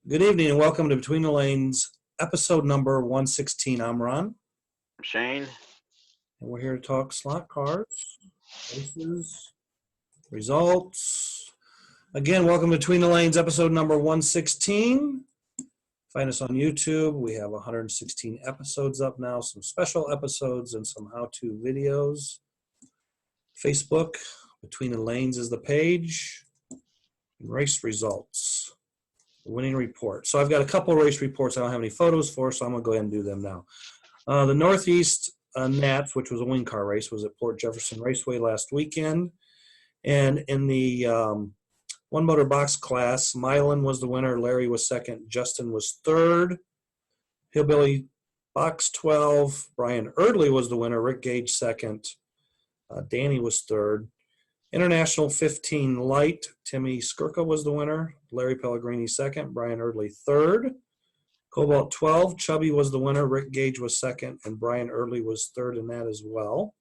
Good evening and welcome to Between the Lanes, episode number 116. I'm Ron, Shane. and we're here to talk slot cars, races, results. Again, welcome to Between the Lanes, episode number 116. Find us on YouTube. We have 116 episodes up now, some special episodes and some how-to videos. Facebook, Between the Lanes is the page. And race results. Winning report. So I've got a couple of race reports I don't have any photos for, so I'm going to go ahead and do them now. The Northeast Nats, which was a wing car race, was at Port Jefferson Raceway last weekend. And in the one motor box class, Mylan was the winner, Larry was second, Justin was third. Hillbilly box 12, Brian Erdley was the winner, Rick Gage second, Danny was third. International 15 Light, Timmy Skirka was the winner, Larry Pellegrini second, Brian Erdley third. Cobalt 12, Chubby was the winner, Rick Gage was second, and Brian Erdley was third in that as well.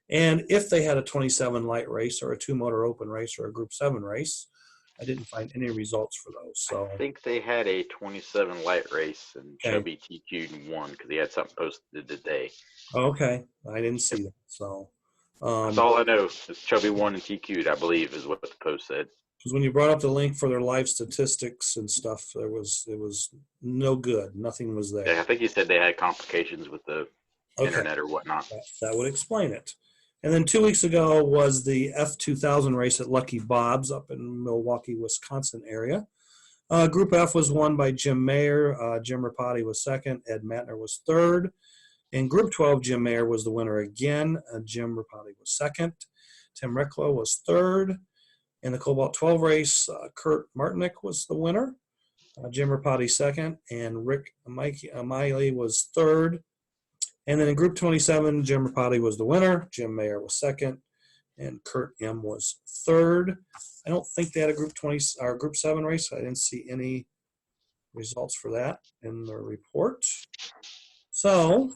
And if they had a 27 light race or a two-motor open race or a Group 7 race, I didn't find any results for those. So I think they had a 27 light race, and okay. Chubby TQ'd and won because he had something posted today. Okay, I didn't see that. So that's all I know. Is Chubby won and TQ'd, I believe, is what the post said. Because when you brought up the link for their live statistics and stuff, it was no good. Nothing was there. Yeah, I think he said they had complications with the internet or whatnot. That would explain it. And then 2 weeks ago was the F2000 race at Lucky Bob's up in Milwaukee, Wisconsin area. Group F was won by Jim Mayer. Jim Rapati was second. Ed Matner was third. In Group 12, Jim Mayer was the winner again. Jim Rapati was second. Tim Recklow was third. In the Cobalt 12 race, Kurt Martinick was the winner. Jim Rapati second. And Rick Miley was third. And then in Group 27, Jim Rapati was the winner. Jim Mayer was second. And Kurt M. was third. I don't think they had a Group 20 or Group 7 race. I didn't see any results for that in the report. So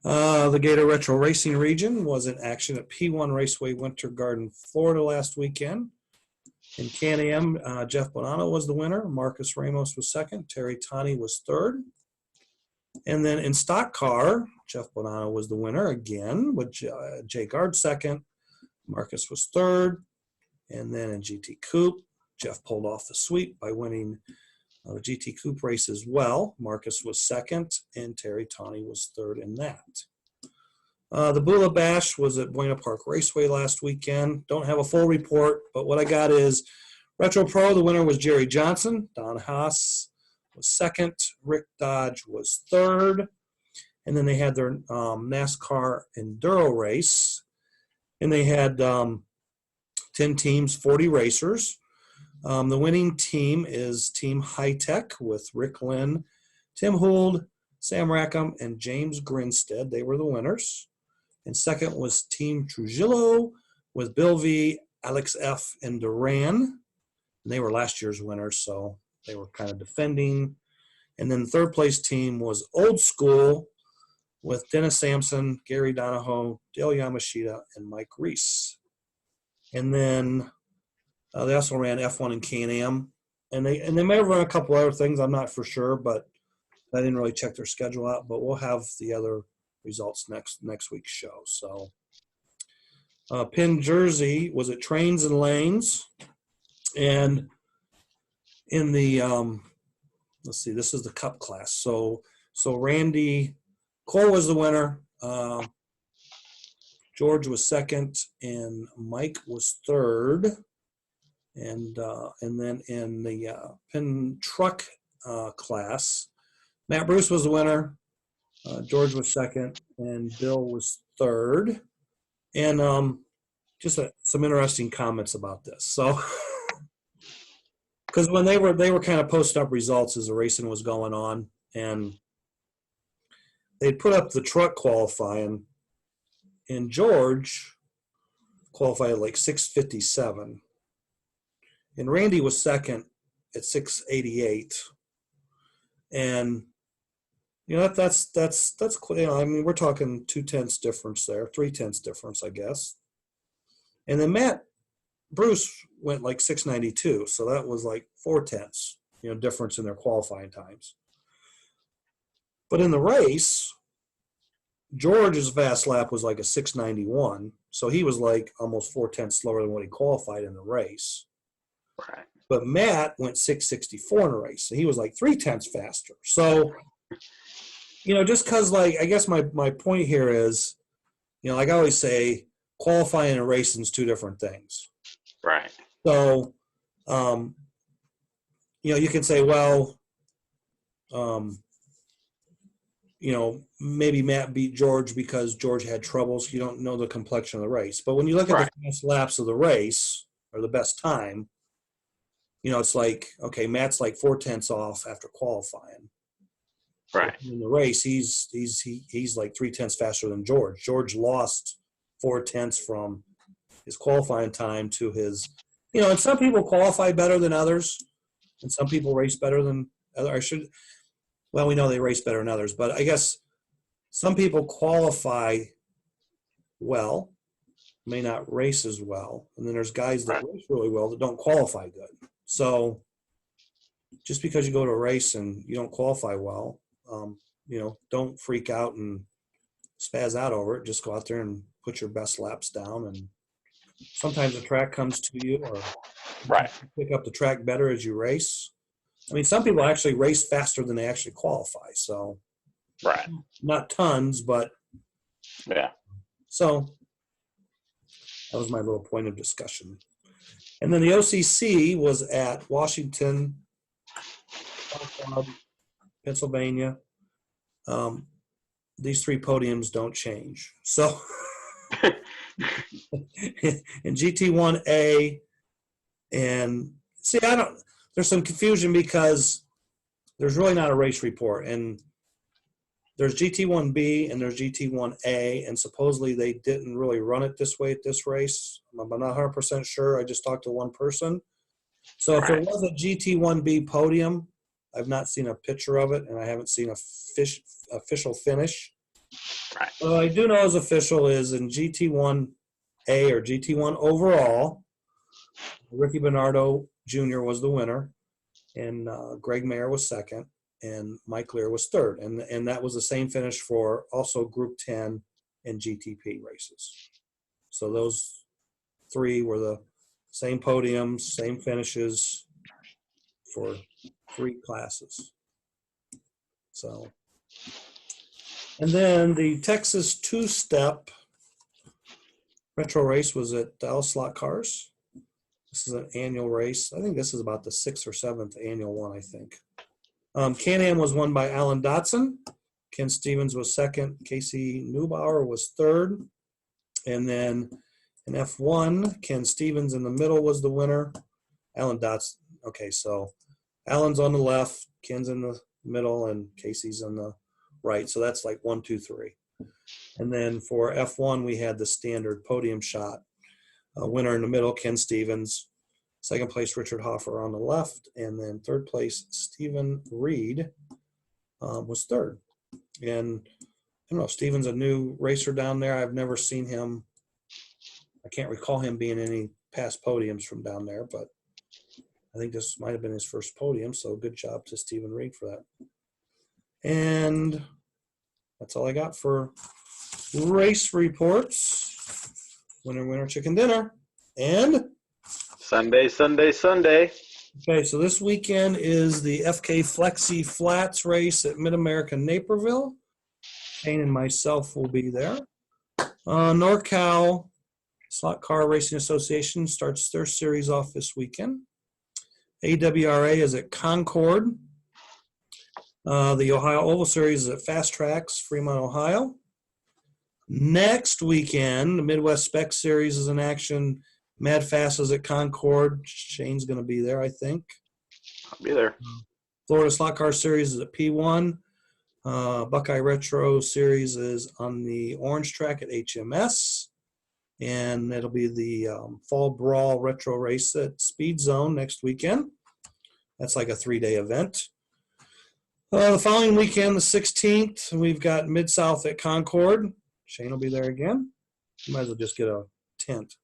the Gator Retro Racing region was in action at P1 Raceway, Winter Garden, Florida last weekend. In Can-Am, Jeff Bonanno was the winner. Marcus Ramos was second. Terry Tani was third. And then in Stock Car, Jeff Bonanno was the winner again, with Jay Gard second. Marcus was third. And then in GT Coupe, Jeff pulled off the sweep by winning the GT Coupe race as well. Marcus was second, and Terry Tani was third in that. The Bula Bash was at Buena Park Raceway last weekend. Don't have a full report, but what I got is Retro Pro, the winner was Jerry Johnson. Don Haas was second. Rick Dodge was third. And then they had their NASCAR Enduro race. And they had 10 teams, 40 racers. The winning team is Team High Tech with Rick Lynn, Tim Hould, Sam Rackham, and James Grinstead. They were the winners. And second was Team Trujillo with Bill V, Alex F, and Duran. And they were last year's winners, so they were kind of defending. And then the third place team was Old School with Dennis Sampson, Gary Donahoe, Dale Yamashita, and Mike Reese. And then they also ran F1 and Can-Am. And they may have run a couple other things, I'm not for sure, but I didn't really check their schedule out. But we'll have the other results next week's show. So Penn Jersey was at Trains and Lanes. And in the let's see, this is the Cup class. So Randy Cole was the winner. George was second, and Mike was third. And then in the Penn Truck class, Matt Bruce was the winner. George was second, and Bill was third. And just some interesting comments about this. So, because when they were kind of posting up results as the racing was going on, and they put up the truck qualifying, and George qualified at like 6:57, and Randy was second at 6:88, and you know that's you know, I mean, we're talking 0.2 difference there, 0.3 difference, I guess. And then Matt Bruce went like 6:92, so that was like 4/10, difference in their qualifying times. But in the race, George's fast lap was like a 6:91, so he was like almost 4/10 slower than what he qualified in the race. Right. But Matt went 6:64 in a race, so he was like 3/10 faster. So, just because, like, I guess my point here is, like I always say, qualifying and racing is two different things. Right. So, you can say, well, maybe Matt beat George because George had troubles. You don't know the complexion of the race. But when you look at the fast laps of the race or the best time, it's like, okay, Matt's like 4/10 off after qualifying. Right. In the race, he's like 3/10 faster than George. George lost 4/10 from his qualifying time to his, and some people qualify better than others, and some people race better than others. Well, we know they race better than others, but I guess some people qualify well, may not race as well, and then there's guys that race really well that don't qualify good. So just because you go to a race and you don't qualify well, don't freak out and spaz out over it. Just go out there and put your best laps down, and sometimes the track comes to you, or you pick up the track better as you race. I mean, some people actually race faster than they actually qualify. So, not tons, but So that was my little point of discussion. And then the OCC was at Washington, Pennsylvania. These three podiums don't change. So in GT1A, and see, there's some confusion because there's really not a race report, and there's GT1B and there's GT1A, and supposedly they didn't really run it this way at this race. I'm not 100% sure. I just talked to one person. So if it was a GT1B podium, I've not seen a picture of it, and I haven't seen a official finish. What I do know is official is in GT1A or GT1 overall, Ricky Bernardo Jr. was the winner, and Greg Mayer was second, and Mike Lear was third. And that was the same finish for also Group 10 and GTP races. So those three were the same podiums, same finishes for three classes. So, and then the Texas two-step retro race was at Dallas Slot Cars. This is an annual race. I think this is about the 6th or 7th annual one, I think. Can-Am was won by Alan Dotson. Ken Stevens was second. Casey Neubauer was third. And then in F1, Ken Stevens in the middle was the winner. Alan Dotson. Okay, so Alan's on the left, Ken's in the middle, and Casey's on the right. So that's like 1, 2, 3. And then for F1, we had the standard podium shot. Winner in the middle, Ken Stevens. Second place, Richard Hoffer on the left. And then third place, Stephen Reed was third. And I don't know, Stephen's a new racer down there. I've never seen him. I can't recall him being any past podiums from down there, but I think this might have been his first podium. So good job to Stephen Reed for that. And that's all I got for race reports. Winner, winner, chicken dinner. And Sunday. okay, so this weekend is the FK Flexi Flats race at Mid-America Naperville. Shane and myself will be there. NorCal Slot Car Racing Association starts their series off this weekend. AWRA is at Concord. The Ohio Oval Series is at Fast Tracks, Fremont, Ohio. Next weekend, the Midwest Spec Series is in action. Mad Fast is at Concord. Shane's going to be there, I think. I'll be there. Florida Slot Car Series is at P1. Buckeye Retro Series is on the Orange Track at HMS. And it'll be the Fall Brawl Retro Race at Speed Zone next weekend. That's like a 3-day event. The following weekend, the 16th, we've got Mid-South at Concord. Shane will be there again. You might as well just get a tent.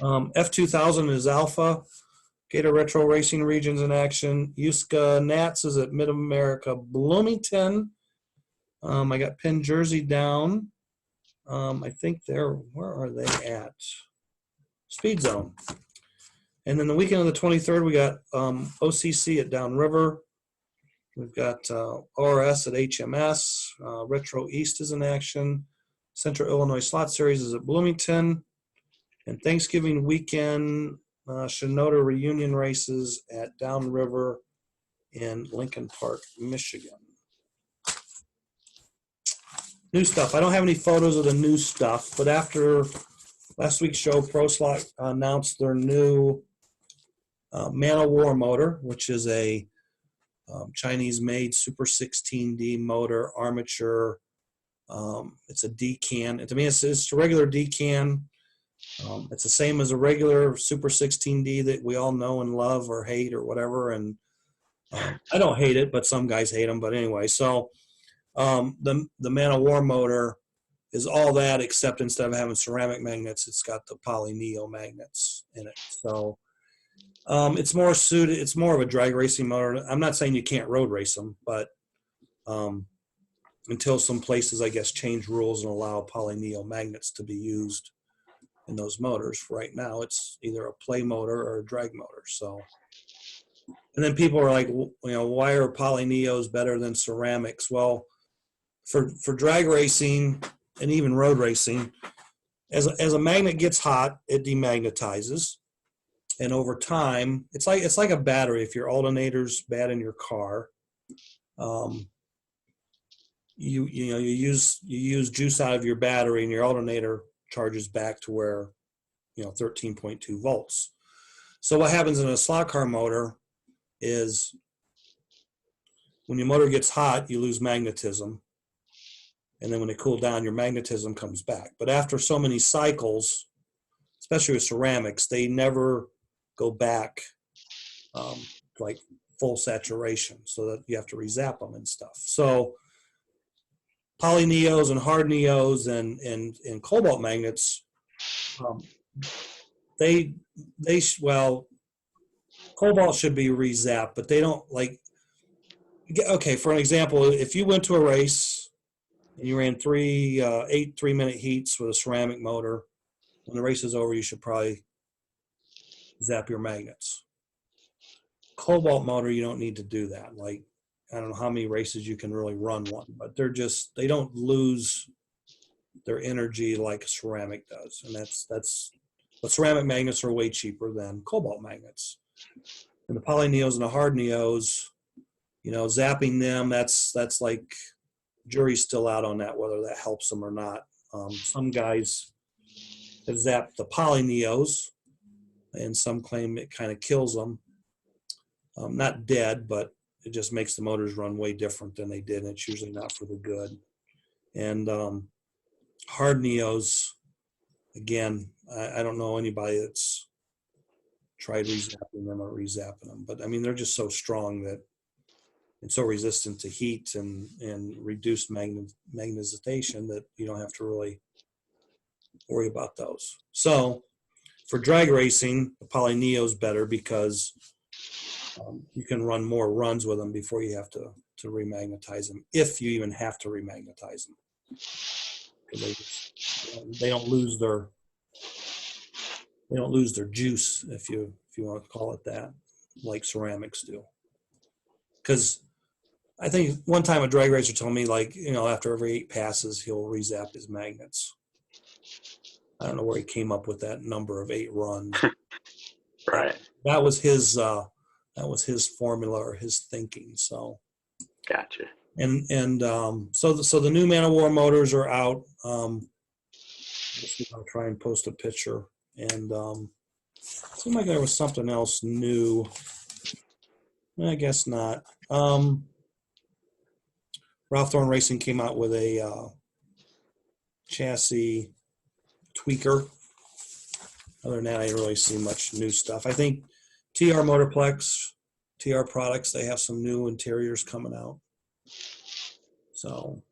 F2000 is Alpha. Gator Retro Racing Regions in action. Yuska Nats is at Mid-America Bloomington. I got Penn Jersey down. I think where are they at? Speed Zone. And then the weekend of the 23rd, we got OCC at Downriver. We've got ORS at HMS. Retro East is in action. Central Illinois Slot Series is at Bloomington. And Thanksgiving weekend, Shinoda reunion races at Downriver in Lincoln Park, Michigan. New stuff. I don't have any photos of the new stuff, but after last week's show, Pro Slot announced their new Man of War motor, which is a Chinese-made Super 16D motor, armature. It's a D-can. It's a regular D-can. It's the same as a regular Super 16D that we all know and love or hate or whatever. And I don't hate it, but some guys hate them. But anyway, so the Man of War motor is all that, except instead of having ceramic magnets, it's got the poly neo magnets in it. So it's more suited. It's more of a drag racing motor. I'm not saying you can't road race them, but until some places, I guess, change rules and allow poly neo magnets to be used in those motors. Right now, it's either a play motor or a drag motor. So, and then people are like, why are poly neos better than ceramics? Well, for drag racing and even road racing, as a magnet gets hot, it demagnetizes, and over time, it's like a battery. If your alternator's bad in your car, you use juice out of your battery, and your alternator charges back to where 13.2 volts. So what happens in a slot car motor is when your motor gets hot, you lose magnetism. And then when it cools down, your magnetism comes back. But after so many cycles, especially with ceramics, they never go back like full saturation, so that you have to rezap them and stuff. So poly neos and hard neos and cobalt magnets, cobalt should be rezapped, but they don't like. Okay, for an example, if you went to a race and you ran 8 3-minute heats with a ceramic motor, when the race is over, you should probably zap your magnets. Cobalt motor, you don't need to do that. Like, I don't know how many races you can really run one, but they don't lose their energy like a ceramic does. And but ceramic magnets are way cheaper than cobalt magnets. And the poly neos and the hard neos, zapping them, that's like, jury's still out on that, whether that helps them or not. Some guys have zapped the poly neos, and some claim it kind of kills them. Not dead, but it just makes the motors run way different than they did, and it's usually not for the good. And hard neos, again, I don't know anybody that's tried rezapping them or rezapping them, but I mean, they're just so strong that and so resistant to heat and reduced magnetization that you don't have to really worry about those. So for drag racing, the poly neo is better because you can run more runs with them before you have to remagnetize them, if you even have to remagnetize them. They don't lose their juice, if you want to call it that, like ceramics do. Because I think one time a drag racer told me, like, after every 8 passes, he'll rezap his magnets. I don't know where he came up with that number of 8 runs. Right. That was his formula or his thinking. So. Gotcha. And so the new Man of War motors are out. I'll try and post a picture. And seemed like there was something else new. I guess not. Ralph Thorne Racing came out with a chassis tweaker. Other than that, I didn't really see much new stuff. I think TR Motorplex, TR Products, they have some new interiors coming out. So,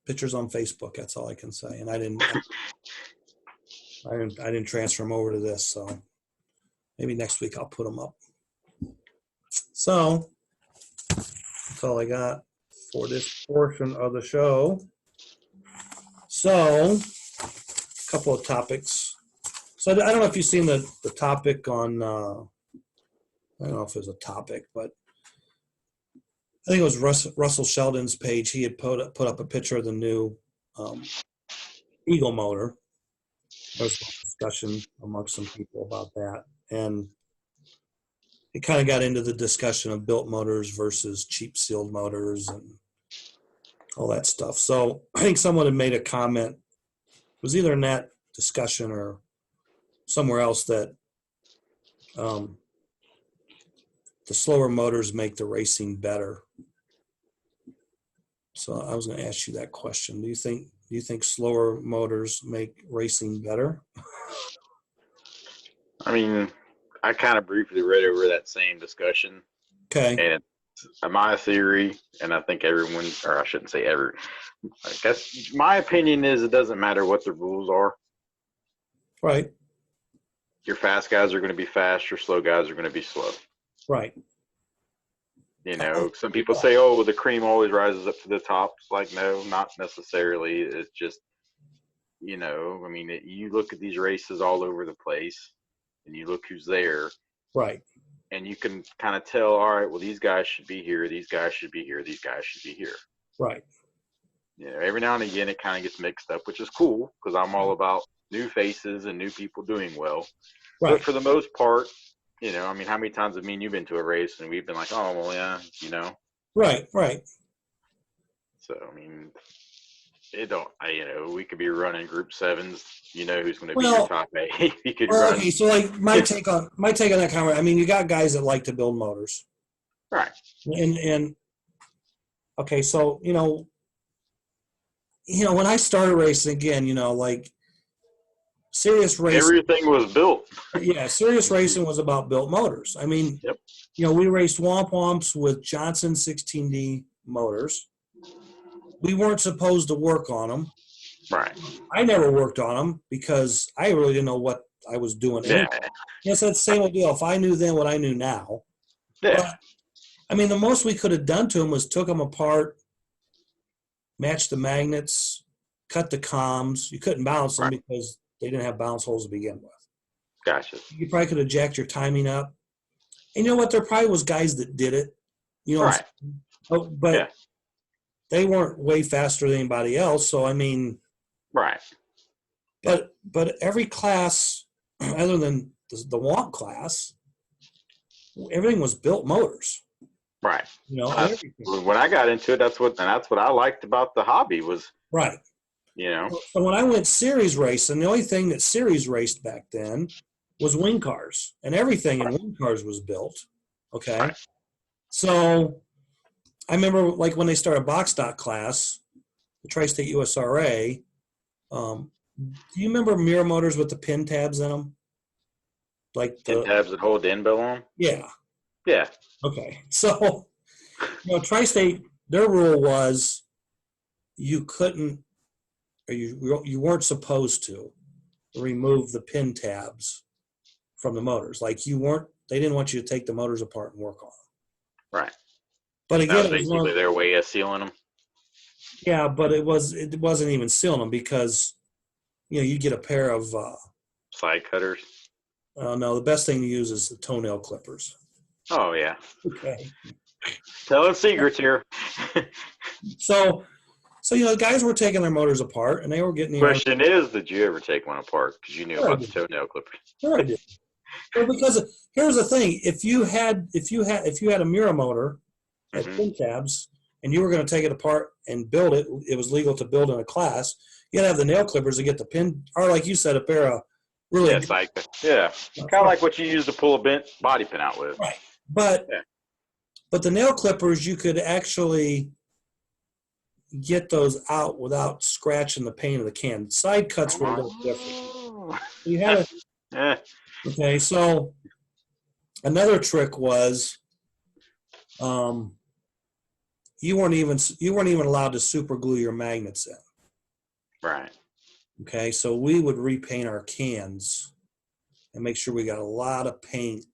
pictures on Facebook, that's all I can say. And I didn't I didn't transfer them over to this, so maybe next week I'll put them up. So that's all I got for this portion of the show. So a couple of topics. So I don't know if you've seen the topic on, I don't know if it was a topic, but I think it was Russell Sheldon's page. He had put up a picture of the new Eagle motor. There was a discussion amongst some people about that. And it kind of got into the discussion of built motors versus cheap sealed motors and all that stuff. So I think someone had made a comment. It was either in that discussion or somewhere else that the slower motors make the racing better. So I was going to ask you that question. Do you think slower motors make racing better? I mean, I kind of briefly read over that same discussion. Okay. And my theory, and I think everyone, or I shouldn't say every, I guess my opinion is it doesn't matter what the rules are. Right. Your fast guys are going to be fast. Your slow guys are going to be slow. Right. You know, some people say, oh, well, the cream always rises up to the top. It's like, no, not necessarily. It's just, you know, I mean, you look at these races all over the place and you look who's there. Right. And you can kind of tell, all right, well, these guys should be here. These guys should be here. These guys should be here. Right. You know, every now and again, it kind of gets mixed up, which is cool because I'm all about new faces and new people doing well. Right. But for the most part, you know, I mean, how many times have me and you been to a race and we've been like, oh, well, yeah, you know? Right, right. So, I mean, you know, we could be running group sevens. You know who's going to be your top eight. You could run. Okay, so like my take on that comment, I mean, you got guys that like to build motors. Right. And okay, so, you know, when I started racing again, you know, like serious racing. Everything was built. Yeah, serious racing was about built motors. I mean, yep. You know, we raced Womp Womps with Johnson 16D motors. We weren't supposed to work on them. Right. I never worked on them because I really didn't know what I was doing. Yeah. Yes, that's the same deal. If I knew then what I knew now. Yeah. But, I mean, the most we could have done to them was took them apart, matched the magnets, cut the comms. You couldn't balance them because they didn't have balance holes to begin with. Gotcha. You probably could have jacked your timing up. And you know what? There probably was guys that did it. You know, right. But they weren't way faster than anybody else. So, I mean. Right. But every class, other than the Womp class, everything was built motors. Right. You know, when I got into it, that's what I liked about the hobby was. Right. You know. So when I went series racing, the only thing that series raced back then was wing cars, and everything in wing cars was built. Okay. Right. So I remember, like, when they started box stock class, the Tri-State USRA. Do you remember mirror motors with the pin tabs in them? Like pin tabs that hold the end bell on? Yeah. Yeah. Okay. So, you know, Tri-State, their rule was you couldn't, or you weren't supposed to remove the pin tabs from the motors. Like they didn't want you to take the motors apart and work on them. Right. But again, that was basically their way of sealing them. Yeah, but it wasn't even sealing them because, you know, you get a pair of side cutters. No, the best thing to use is the toenail clippers. Oh yeah. Okay. Telling secrets here. So you know, guys were taking their motors apart, and they were getting. Question is, did you ever take one apart? Because you knew about the toenail clippers. Sure, I did. Well, because here's the thing: if you had a mirror motor at pin tabs, and you were going to take it apart and build it, it was legal to build in a class. You got to have the nail clippers to get the pin, or like you said, a pair of really. Yeah, kind of like what you use to pull a bent body pin out with. Right, but the nail clippers, you could actually get those out without scratching the paint of the can. Side cuts were a little different. You had okay, so another trick was you weren't even allowed to super glue your magnets in. Right. Okay, so we would repaint our cans and make sure we got a lot of paint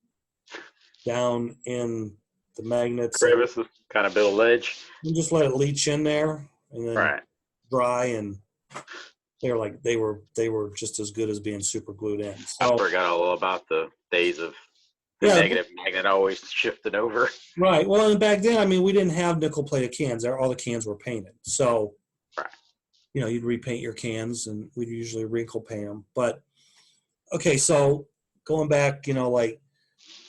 down in the magnets and Crevices, kind of build a ledge. just let it leach in there and then Right. dry, and they were just as good as being super glued in. I So forgot all about the days of the yeah, negative magnet always shifted over. right. Well, and back then, I mean, we didn't have nickel plated cans. All the cans were painted. So, Right. you'd repaint your cans, and we'd usually wrinkle paint them. But okay, so going back, like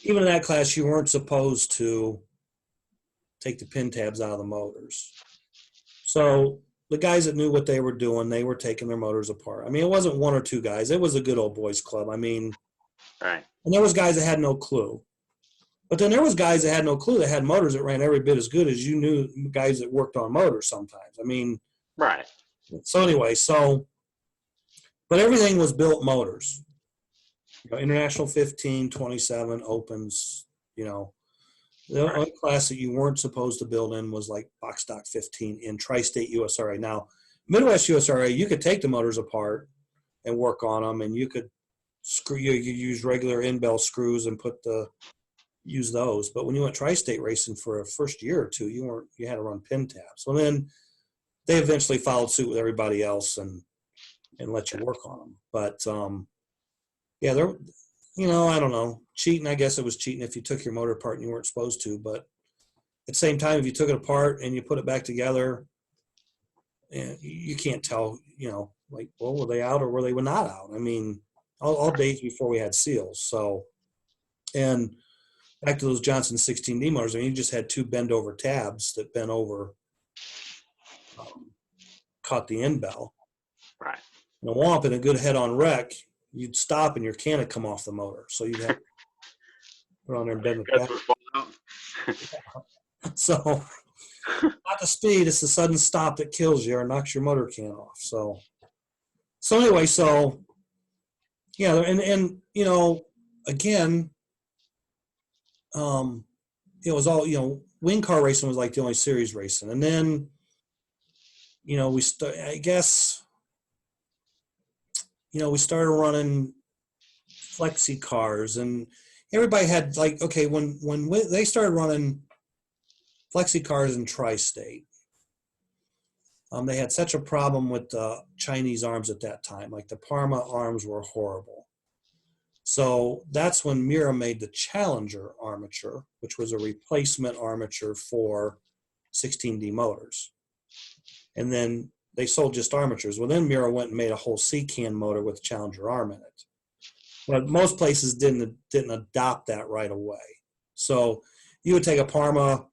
even in that class, you weren't supposed to take the pin tabs out of the motors. So the guys that knew what they were doing, they were taking their motors apart. I mean, it wasn't one or two guys. It was a good old boys club. I mean, Right. and there was guys that had no clue. But then there was guys that had no clue that had motors that ran every bit as good as you knew guys that worked on motors sometimes. I mean, Right. so anyway, but everything was built motors. International 15, 27, opens, The Right. only class that you weren't supposed to build in was like box stock 15 in Tri-State USRA. Now, Midwest USRA, you could take the motors apart and work on them, and you could you use regular in-bell screws and use those. But when you went Tri-State racing for a first year or two, you had to run pin tabs. So then they eventually followed suit with everybody else and let you work on them. But yeah, I don't know. Cheating, I guess it was cheating if you took your motor apart and you weren't supposed to. But at the same time, if you took it apart and you put it back together, you can't tell, like, well, were they out or were they not out? I mean, all days before we had seals. So, and back to those Johnson 16D motors, I mean, you just had two bend over tabs that bent over, caught the end bell. Right. And a womp in a good head-on wreck, you'd stop and your can would come off the motor. So you'd have to put on there and bend the That's tab. what fall out. So not the speed, it's the sudden stop that kills you or knocks your motor can off. So anyway, yeah, and again, it was all, wing car racing was like the only series racing. And then, we started running flexi cars, and everybody had like, okay, when they started running flexi cars in Tri-State, they had such a problem with the Chinese arms at that time. Like the Parma arms were horrible. So that's when Mira made the Challenger armature, which was a replacement armature for 16D motors. And then they sold just armatures. Well, then Mira went and made a whole C-can motor with Challenger arm in it. But most places didn't adopt that right away. So you would take a Parma,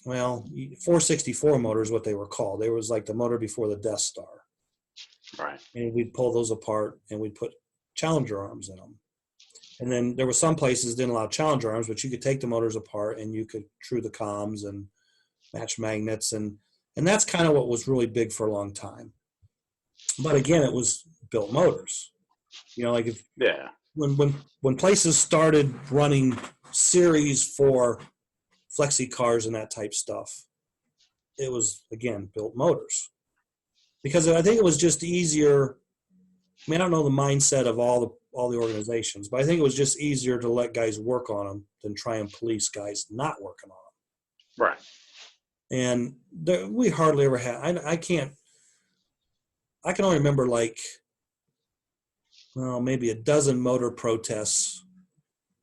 464 motor is what they were called. They was like the motor before the Death Star. Right. And we'd pull those apart and we'd put Challenger arms in them. And then there were some places didn't allow Challenger arms, but you could take the motors apart and you could true the comms and match magnets. And that's kind of what was really big for a long time. But again, it was built motors. When places started running series for flexi cars and that type stuff, it was, again, built motors. Because I think it was just easier. I mean, I don't know the mindset of all the organizations, but I think it was just easier to let guys work on them than try and police guys not working on them. Right. And we hardly ever had. I can only remember maybe a dozen motor protests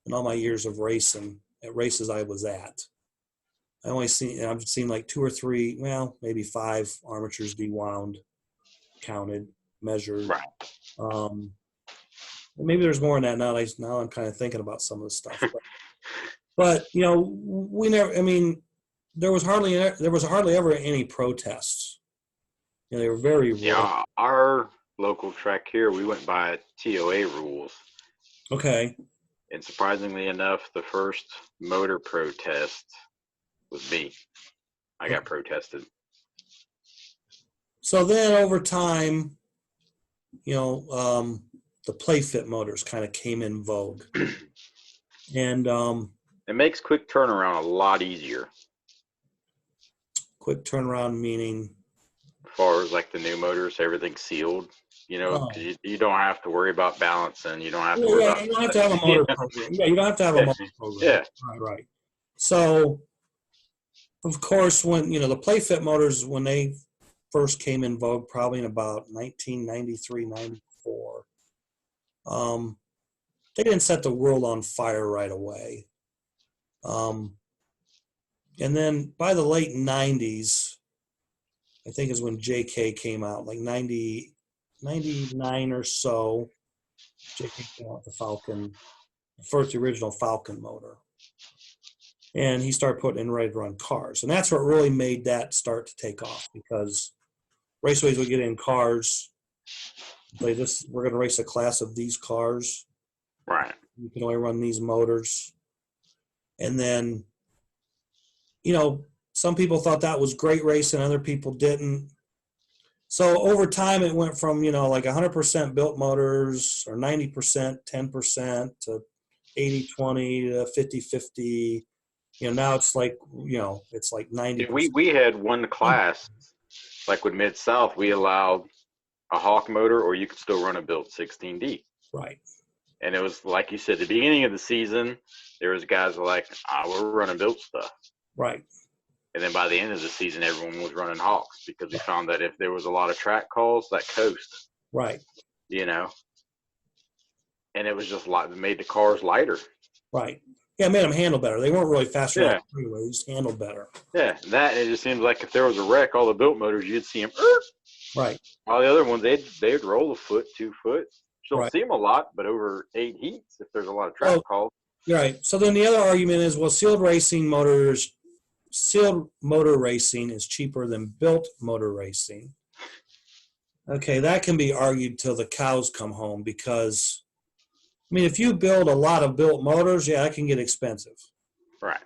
in all my years of racing at races I was at. I've seen like 2 or 3, maybe 5 armatures dewound, counted, measured. Right. Maybe there's more than that now. I'm kind of thinking about some of the stuff, but we never. I mean, there was hardly ever any protests. They were very rare. Yeah, our local track here, we went by TOA rules. Okay. And surprisingly enough, the first motor protest was me. I got protested. So then over time, the play fit motors kind of came in vogue. And it makes quick turnaround a lot easier. Quick turnaround meaning? far as like the new motors, everything's sealed. You know, Oh. 'cause you don't have to worry about balancing. You don't have to Yeah, worry yeah, about. you don't have to have a You motor know? program. Yeah, you don't have to have a Yeah, motor program. yeah, Right, right. So, of course, when the PlayFit motors, when they first came in vogue, probably in about 1993, 94, they didn't set the world on fire right away. And then by the late 90s, I think is when JK came out, like 99 or so. JK came out with the Falcon, the original Falcon motor. And he started putting in ready to run cars. And that's what really made that start to take off, because Raceways would get in cars, say this, we're going to race a class of these cars. right. You can only run these motors. And then, some people thought that was great racing, other people didn't. So over time, it went from, like 100% built motors, or 90%, 10% to 80-20 to 50-50. Now it's like, it's like 90%. We had one class, like with Mid South, we allowed a Hawk motor, or you could still run a built 16D. Right. And it was like you said, the beginning of the season, there was guys who were like, we're running built stuff. Right. And then by the end of the season, everyone was running Hawks, because we found that if there was a lot of track calls, that coast, Right. and it was just like, it made the cars lighter. Right. Yeah, it made them handle better. They weren't really fast around Yeah. the freeway, they just handled better. Yeah, it just seems like if there was a wreck, all the built motors, you'd see them. Right. All the other ones, they'd roll a foot, 2 foot. You don't Right. see them a lot, but over 8 heats, if there's a lot of track calls. Right. So then the other argument is, well, sealed motor racing is cheaper than built motor racing. Okay, that can be argued till the cows come home, because, if you build a lot of built motors, yeah, that can get expensive. Right.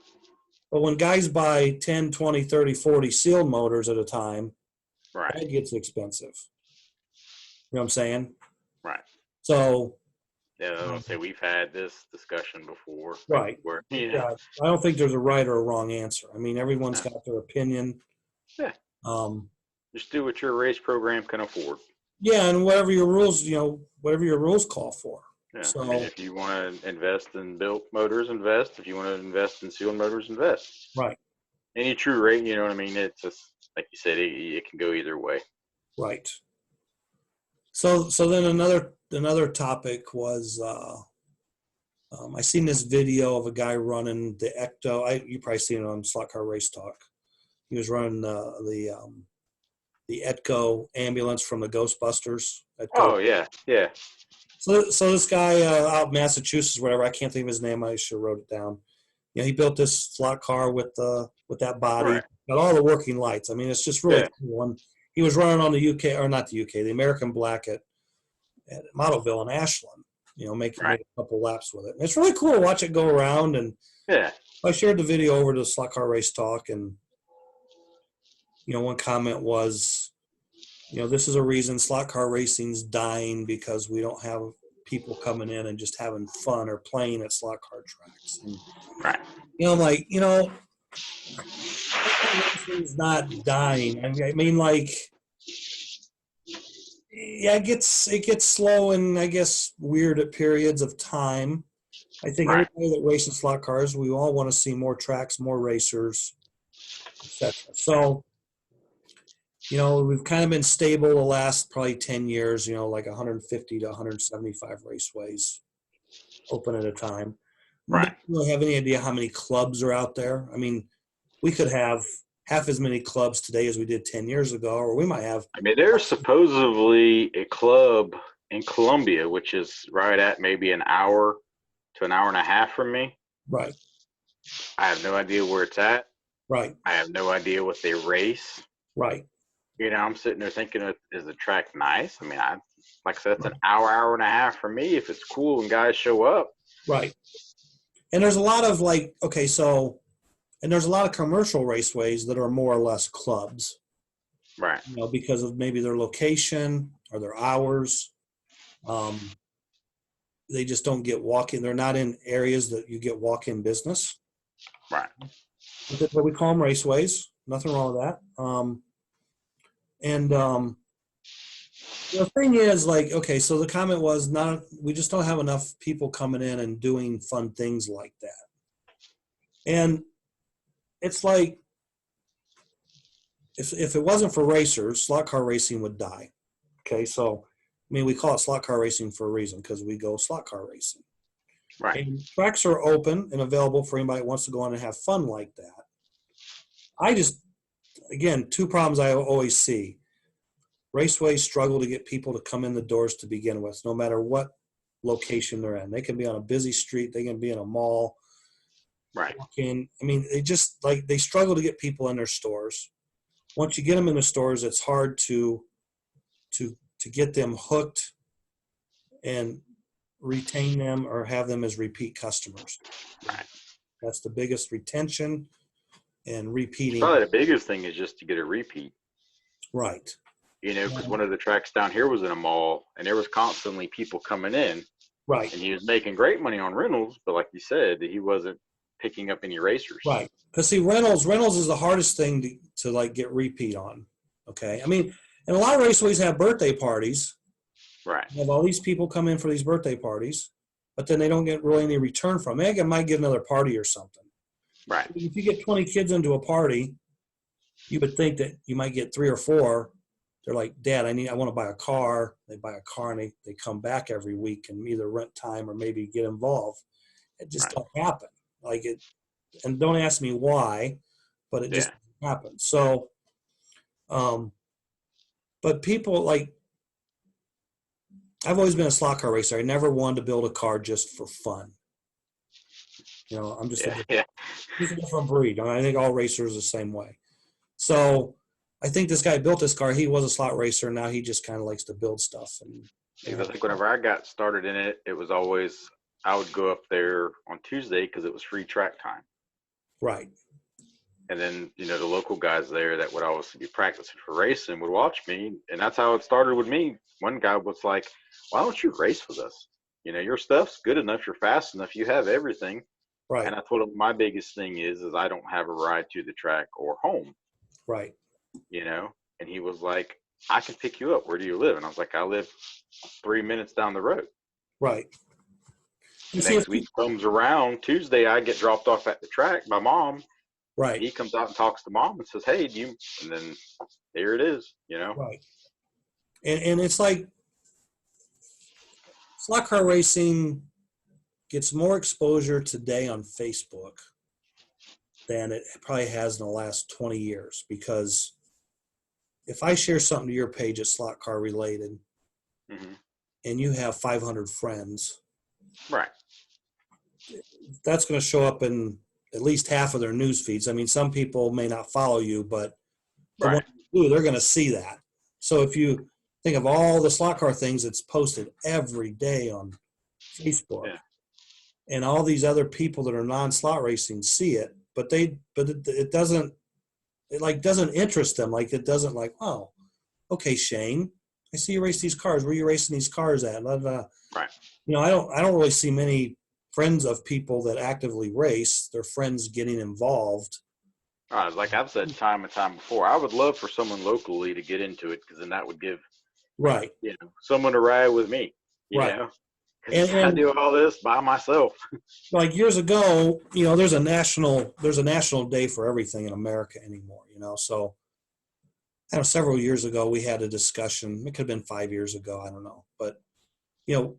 But when guys buy 10, 20, 30, 40 sealed motors at a time, Right. that gets expensive. You know what I'm saying? Right. So, yeah, I don't say we've had this discussion before. Right. Where, yeah, I don't think there's a right or a wrong answer. Everyone's got their opinion. Yeah. Just do what your race program can afford. Yeah, and whatever your rules, call for. Yeah. So, if you want to invest in built motors, invest. If you want to invest in sealed motors, invest. Right. Any true rate, it's just like you said, it can go either way. Right. So then another topic was, I seen this video of a guy running the Ecto. You probably seen it on Slot Car Race Talk. He was running the Etco ambulance from the Ghostbusters. Oh yeah, yeah. So this guy out in Massachusetts, whatever, I can't think of his name. I should have wrote it down. He built this slot car with that body, Right. got all the working lights. It's just really cool. And he was running on the UK, or not the UK, the American Black at Modelville in Ashland. Making a couple laps with it. And it's really cool to watch it go around. And I shared the video over to Slot Car Race Talk, and one comment was, this is a reason slot car racing's dying, because we don't have people coming in and just having fun or playing at slot car tracks. And, right. I'm like, racing's not dying. Yeah, it gets slow and I guess weird at periods of time. I think everybody that races slot cars, we all want to see more tracks, more racers, etc. So, we've kind of been stable the last probably 10 years, like 150 to 175 raceways open at a time. Right. I don't really have any idea how many clubs are out there. We could have half as many clubs today as we did 10 years ago, or we might have. There's supposedly a club in Columbia, which is right at maybe an hour to an hour and a half from me. Right. I have no idea where it's at. Right. I have no idea what they race. Right. I'm sitting there thinking, is the track nice? Like I said, it's an hour and a half for me if it's cool and guys show up. Right. And there's a lot of and there's a lot of commercial raceways that are more or less clubs. Right. Because of maybe their location or their hours. They just don't get walk-in. They're not in areas that you get walk-in business. Right. But we call them raceways. Nothing wrong with that. And the thing is, like, okay, so the comment was we just don't have enough people coming in and doing fun things like that. And it's like, if it wasn't for racers, slot car racing would die. Okay, so, I mean, we call it slot car racing for a reason, because we go slot car racing. Right. And tracks are open and available for anybody that wants to go on and have fun like that. Again, two problems I always see. Raceways struggle to get people to come in the doors to begin with, no matter what location they're in. They can be on a busy street. They can be in a mall. Right. They struggle to get people in their stores. Once you get them in the stores, it's hard to get them hooked and retain them or have them as repeat customers. Right. That's the biggest retention and repeating. Probably the biggest thing is just to get a repeat. Right. Because one of the tracks down here was in a mall, and there was constantly people coming in. Right. And he was making great money on rentals, but like you said, he wasn't picking up any racers. Right. Because see, rentals is the hardest thing to like get repeat on. Okay. I mean, and a lot of raceways have birthday parties. Right. You have all these people come in for these birthday parties, but then they don't get really any return from it. They might get another party or something. Right. If you get 20 kids into a party, you would think that you might get 3 or 4. They're like, Dad, I want to buy a car. They buy a car and they come back every week and either rent time or maybe get involved. It just don't happen. Like it, and don't ask me why, but it just happens. So, but people like, I've always been a slot car racer. I never wanted to build a car just for fun. I'm just a different breed. I think all racers are the same way. So I think this guy built this car. He was a slot racer. Now he just kind of likes to build stuff. And I think whenever I got started in it, it was always I would go up there on Tuesday because it was free track time. Right. And then, the local guys there that would always be practicing for racing would watch me. And that's how it started with me. One guy was like, why don't you race with us? Your stuff's good enough. You're fast enough. You have everything. Right. And I told him my biggest thing is I don't have a ride to the track or home. Right. And he was like, I can pick you up. Where do you live? And I was like, I live 3 minutes down the road. Right. Next week comes around, Tuesday, I get dropped off at the track by Mom. Right. He comes out and talks to Mom and says, hey, and then there it is, Right. And it's like slot car racing gets more exposure today on Facebook than it probably has in the last 20 years. Because if I share something to your page that's slot car related, and you have 500 friends, right, that's going to show up in at least half of their news feeds. I mean, some people may not follow you, but they're going to see that. So if you think of all the slot car things that's posted every day on Facebook, and all these other people that are non-slot racing see it, but it doesn't interest them. Like it doesn't like, oh, okay, Shane, I see you race these cars. Where are you racing these cars at? Blah, blah. Right. I don't really see many friends of people that actively race. Their friends getting involved. Like I've said time and time before, I would love for someone locally to get into it because then that would give someone to ride with me. You know? And I do all this by myself. Like years ago, there's a national day for everything in America anymore. So I know several years ago we had a discussion. It could have been 5 years ago. I don't know, but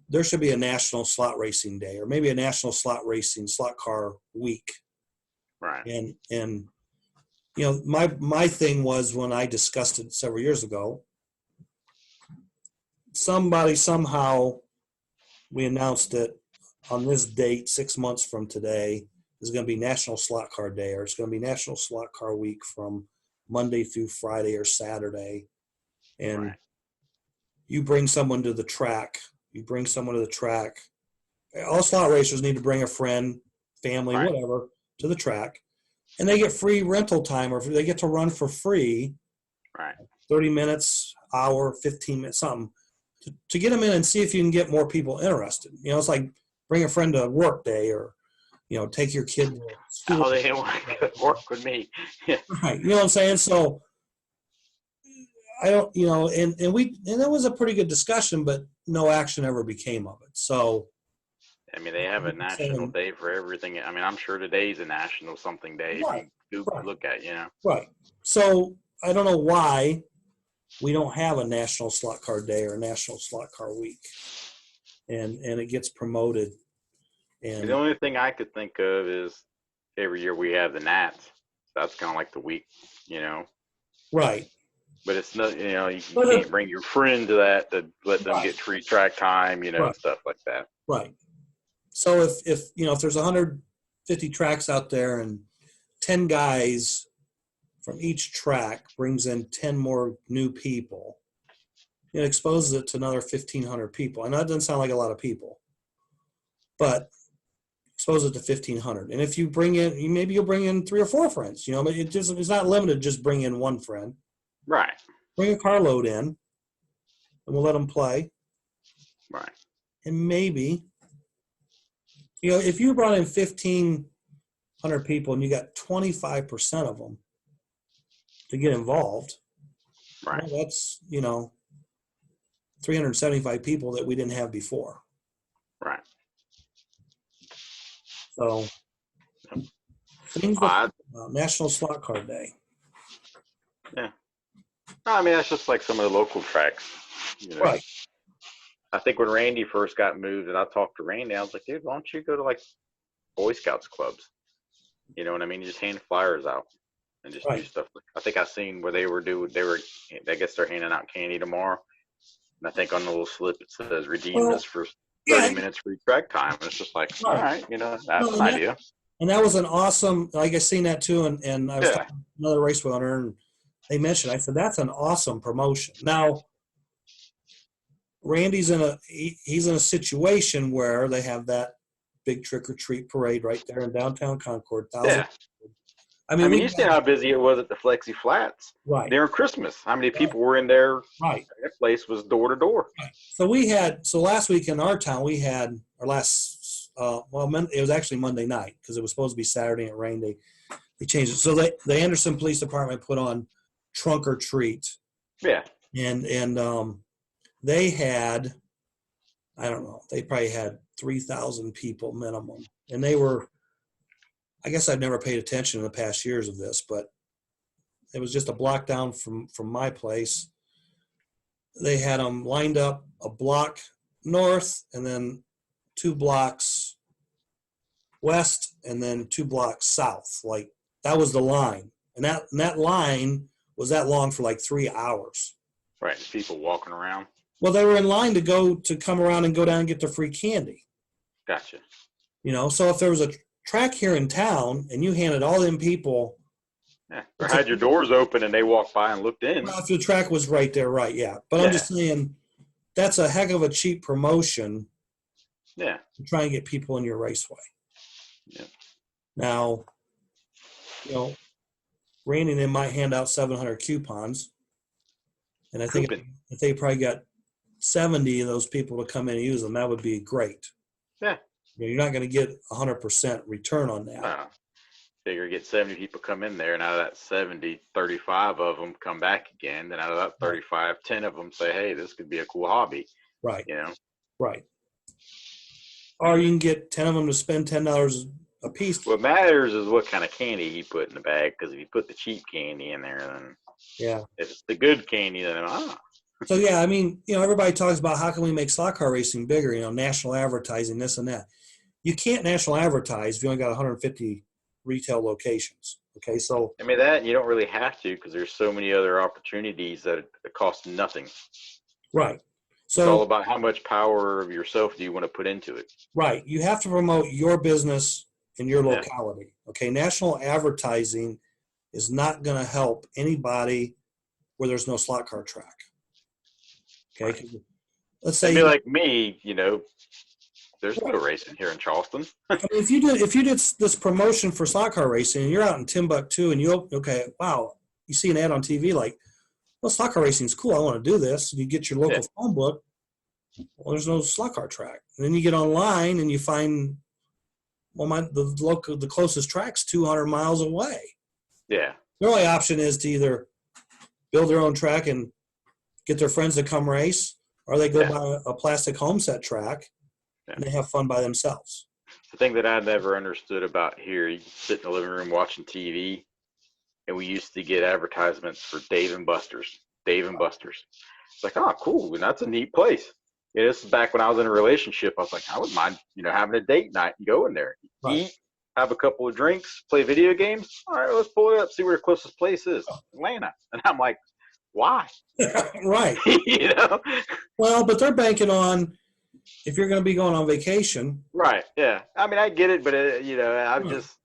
there should be a national slot racing day, or maybe a national slot car week. Right. And my thing was, when I discussed it several years ago, somehow we announced it on this date 6 months from today is going to be National Slot Car Day, or it's going to be National Slot Car Week from Monday through Friday or Saturday. And you bring someone to the track. All slot racers need to bring a friend, family, whatever, to the track. And they get free rental time, or they get to run for free, 30 minutes, hour, 15 minutes, something, to get them in and see if you can get more people interested. It's like bring a friend to work day, or, take your kid to school. Oh, they didn't want to work with me. Right. You know what I'm saying? So I don't, and that was a pretty good discussion, but no action ever became of it. So, I mean, they have a national day for everything. I mean, I'm sure today's a national something day if right, you right, look at, right. So I don't know why we don't have a national slot car day or a national slot car week, and it gets promoted. The And only thing I could think of is every year we have the Nats. So that's kind of like the week, you know. right, But it's not, you but can't bring your friend to that to let them right, get free track time, right, stuff like that. right. So if there's 150 tracks out there and 10 guys from each track brings in 10 more new people, it exposes it to another 1,500 people. I know it doesn't sound like a lot of people, but expose it to 1,500. And if you bring in, maybe you'll bring in 3 or 4 friends. But it's not limited to just bring in one friend. Right. Bring a carload in, and we'll let them play. Right. And maybe, if you brought in 1,500 people and you got 25% of them to get involved, Right. well, that's 375 people that we didn't have before. Right. So things about National Slot Car Day. Yeah. No, I mean, that's just like some of the local tracks. Right. I think when Randy first got moved and I talked to Randy, I was like, dude, why don't you go to like Boy Scouts clubs? You know what I mean? You just hand flyers out and just do stuff. I think I seen where I guess they're handing out candy tomorrow. And I think on the little slip it says redeem this for 30 minutes free track time. And it's just like, all right, that's an idea. And that was an awesome, like I seen that too. And I was talking to another Raceway owner and they mentioned, I said, that's an awesome promotion. Now, Randy's he's in a situation where they have that big trick or treat parade right there in downtown Concord. Yeah. I mean, you see how busy it was at the Flexi Flats during Christmas. How many people were in there? Right. That place was door to door. So last week in our town, we had it was actually Monday night because it was supposed to be Saturday and it rained. They changed it. So the Anderson Police Department put on Trunk or Treat. Yeah. And they had, I don't know, they probably had 3,000 people minimum. And they were, I guess I've never paid attention in the past years of this, but it was just a block down from my place. They had them lined up a block north and then 2 blocks west and then 2 blocks south. Like that was the line. And that line was that long for like 3 hours. Right. People walking around. Well, they were in line to come around and go down and get their free candy. Gotcha. So if there was a track here in town and you handed all them people. Yeah. Or had your doors open and they walked by and looked in. Well, if the track was right there, right, yeah. But I'm just saying that's a heck of a cheap promotion. Yeah. To try and get people in your raceway. Yeah. Now, Randy and them might hand out 700 coupons. And I think if they probably got 70 of those people to come in and use them, that would be great. Yeah. You're not going to get 100% return on that. Figure get 70 people come in there, and out of that 70, 35 of them come back again. Then out of that 35, 10 of them say, hey, this could be a cool hobby. Right. Right. Or you can get 10 of them to spend $10 a piece. What matters is what kind of candy you put in the bag, because if you put the cheap candy in there, then if it's the good candy, then So, I mean, everybody talks about how can we make slot car racing bigger, national advertising, this and that. You can't national advertise if you only got 150 retail locations. Okay, so. I mean, that you don't really have to because there's so many other opportunities that it costs nothing. Right. So it's all about how much power of yourself do you want to put into it. Right. You have to promote your business in your locality. Okay, national advertising is not going to help anybody where there's no slot car track. Okay, let's say it'd be like me, there's no racing here in Charleston. I mean, if you did this promotion for slot car racing and you're out in Timbuktu and you see an ad on TV like, well, slot car racing is cool, I want to do this, and you get your local phone book, well, there's no slot car track. And then you get online and you find, the closest track's 200 miles away. Yeah. The only option is to either build their own track and get their friends to come race, or they go Yeah. buy a plastic home set track and they have fun by themselves. The thing that I never understood about here, you sit in the living room watching TV, and we used to get advertisements for Dave and Buster's. Dave and Buster's. It's like, oh, cool, and that's a neat place. Yeah, this is back when I was in a relationship. I was like, I wouldn't mind, having a date night and go in there, eat, have a couple of drinks, play video games. All right, let's pull it up, see where the closest place is. Atlanta. And I'm like, why? Right. Well, but they're banking on if you're going to be going on vacation. Right. Yeah. I mean, I get it, but I'm just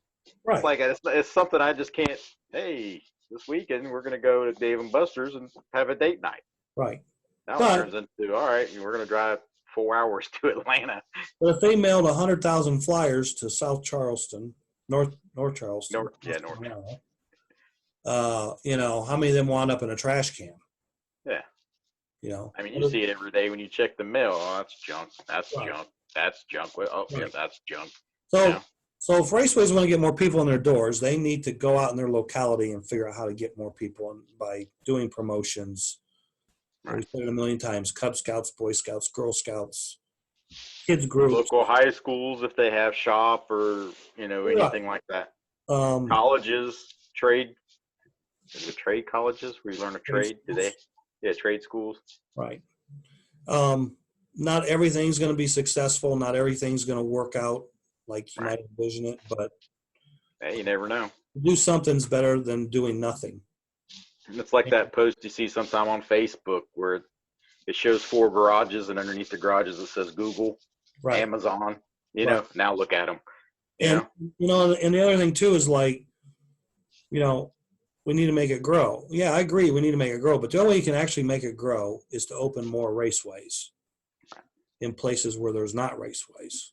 it's like it's something I just can't. Hey, this weekend we're going to go to Dave and Buster's and have a date night. Right. Now it turns into, all right, we're going to drive 4 hours to Atlanta. But if they mailed 100,000 flyers to South Charleston, North Charleston, North Carolina, how many of them wound up in a trash can? Yeah. I mean, you see it every day when you check the mail. Oh, that's junk. That's junk. That's junk. Oh, yeah, that's junk. So if Raceways want to get more people in their doors, they need to go out in their locality and figure out how to get more people in by doing promotions. Right. We've said it a million times: Cub Scouts, Boy Scouts, Girl Scouts, kids groups, local high schools if they have shop or anything like that. Colleges, trade. Is it trade colleges where you learn a trade? Do they? Yeah, trade schools. Right. Not everything's going to be successful. Not everything's going to work out like you might envision it, but hey, you never know. Do something's better than doing nothing. It's like that post you see sometime on Facebook where it shows 4 garages, and underneath the garages it says Google, Amazon. Now look at them. And the other thing too is like, we need to make it grow. Yeah, I agree. We need to make it grow, but the only way you can actually make it grow is to open more raceways in places where there's not raceways,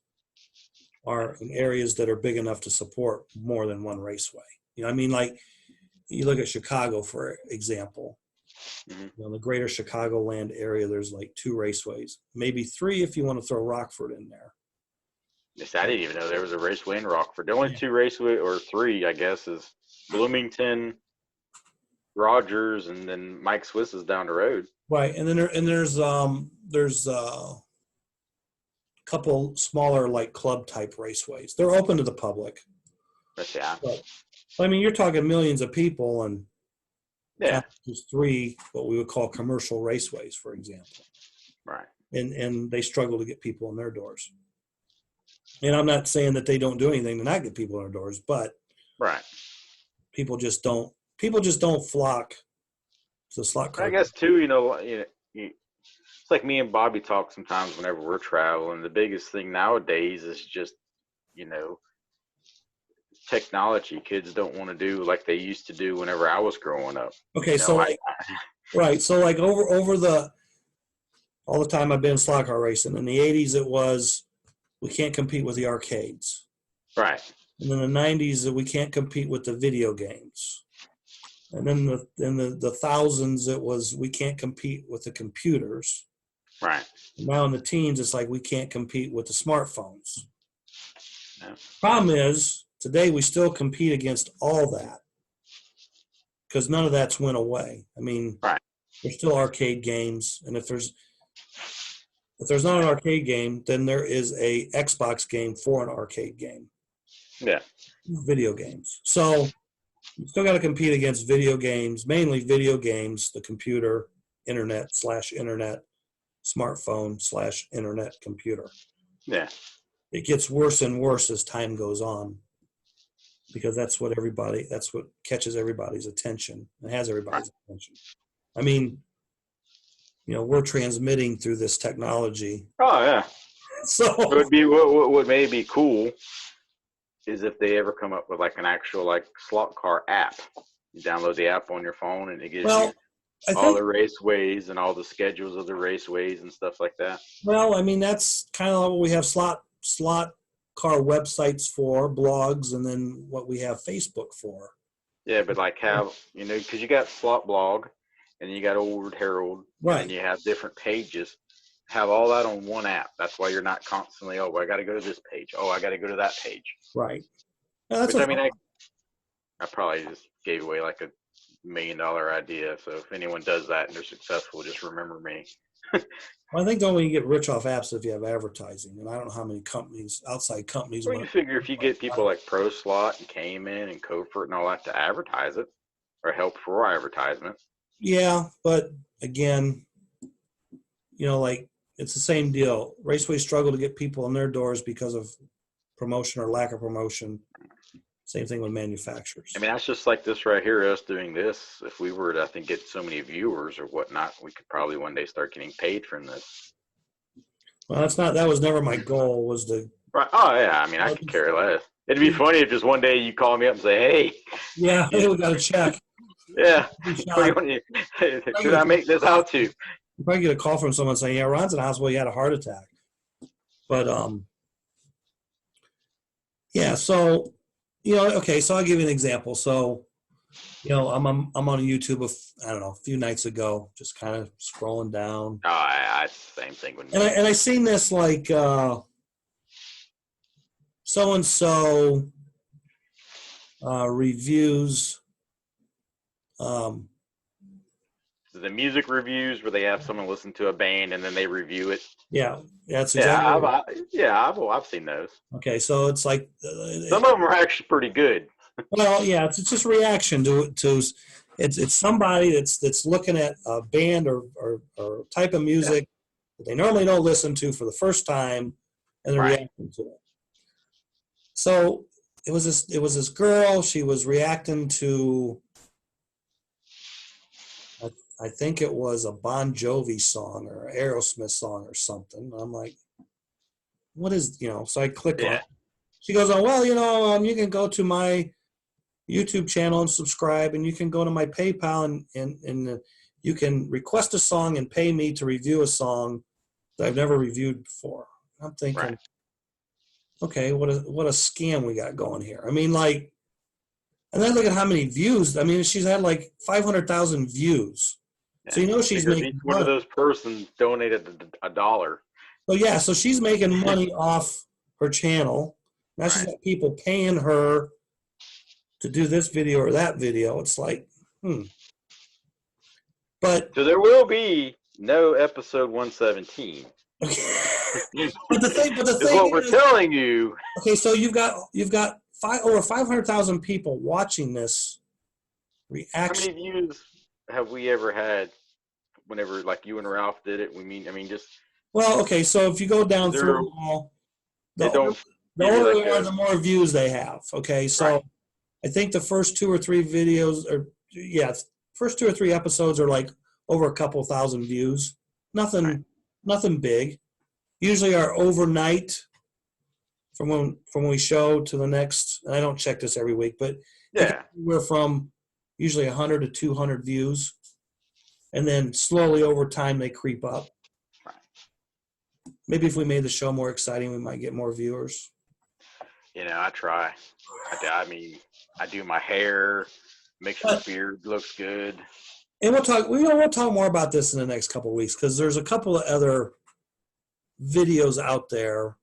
or in areas that are big enough to support more than one raceway. Like you look at Chicago, for example, the greater Chicagoland area, there's like 2 raceways, maybe 3 if you want to throw Rockford in there. Yes, I didn't even know there was a raceway in Rockford. The only 2 raceway, or 3, I guess, is Bloomington, Rogers, and then Mike Swiss is down the road. Right, and then there's a couple smaller like club type raceways. They're open to the public. Yeah. But, you're talking millions of people, and just 3 what we would call commercial raceways, for example. Right. And they struggle to get people in their doors. And I'm not saying that they don't do anything to not get people in their doors, but people just don't flock to the slot car. I guess too, it's like me and Bobby talk sometimes whenever we're traveling. The biggest thing nowadays is just, technology. Kids don't want to do like they used to do whenever I was growing up. Okay, so over all the time I've been in slot car racing, in the 80s it was we can't compete with the arcades. Right. And in the 90s we can't compete with the video games. And then in the thousands it was we can't compete with the computers. Right. And now in the teens it's like we can't compete with the smartphones. Yeah. Problem is today we still compete against all that because none of that's went away. There's still arcade games, and if there's not an arcade game, then there is a Xbox game for an arcade game. Yeah. Video games. So you still got to compete against video games, mainly video games, the computer, internet, smartphone / internet computer. Yeah. It gets worse and worse as time goes on because that's what catches everybody's attention and has everybody's attention. We're transmitting through this technology. Oh yeah. So it would be what may be cool is if they ever come up with like an actual like slot car app. You download the app on your phone and it gives you all the raceways and all the schedules of the raceways and stuff like that. Well, that's kind of what we have slot car websites for, blogs, and then what we have Facebook for. Yeah, but like have, because you got Slot Blog and you got Old Herald, and you have different pages. Have all that on one app. That's why you're not constantly, I got to go to this page. Oh, I got to go to that page. Right. Which, I probably just gave away like a $1 million idea. So if anyone does that and they're successful, just remember me. Well, I think the only way you get rich off apps is if you have advertising, and I don't know how many companies, outside companies, Well, you want. figure if you get people like Pro Slot and Cayman and Covert and all that to advertise it or help for advertisement. Yeah, but again, like it's the same deal. Raceways struggle to get people in their doors because of promotion or lack of promotion. Same thing with manufacturers. I mean, that's just like this right here, us doing this. If we were to, I think, get so many viewers or whatnot, we could probably one day start getting paid from this. Well, that was never my goal, was to. Right. Oh, yeah. I mean, I could care less. It'd be funny if just one day you call me up and say, hey. Yeah, we got a check. Yeah. Who did I make this out to? You probably get a call from someone saying, yeah, Ron's in the hospital, he had a heart attack. But, yeah, so, okay, so I'll give you an example. So, I'm on YouTube, I don't know, a few nights ago, just kind of scrolling down. Oh, same thing with me. And I seen this, like, so-and-so reviews. The music reviews where they have someone listen to a band and then they review it. Yeah, that's exactly. I've seen those. Okay, so it's like some of them are actually pretty good. Well, yeah, it's just reaction to it's somebody that's looking at a band or type of music that they normally don't listen to for the first time, and they're reacting to it. So it was this girl. She was reacting to, I think it was a Bon Jovi song or an Aerosmith song or something. I'm like, what is, so I click on it. She goes, oh, well, you can go to my YouTube channel and subscribe, and you can go to my PayPal and you can request a song and pay me to review a song that I've never reviewed before. I'm thinking, okay, what a scam we got going here. I mean, like, and then look at how many views. I mean, she's had like 500,000 views. So she's making each one of those persons donated $1. So yeah, so she's making money off her channel. Now she's got people paying her to do this video or that video. It's like, But so there will be no episode 117. but the thing is what we're telling you. Okay, so you've got over 500,000 people watching this reaction. How many views have we ever had whenever like you and Ralph did it? Just well, okay, so if you go down through them all, the older the more views they have. Okay, so I think the first 2 or 3 videos first 2 or 3 episodes are like over a couple thousand views. Nothing big. Usually our overnight from when we show to the next, and I don't check this every week, but we're from usually 100 to 200 views, and then slowly over time they creep up. Maybe if we made the show more exciting, we might get more viewers. I try. I mean, I do my hair, make sure the beard looks good. And we'll talk more about this in the next couple of weeks, because there's a couple of other videos out there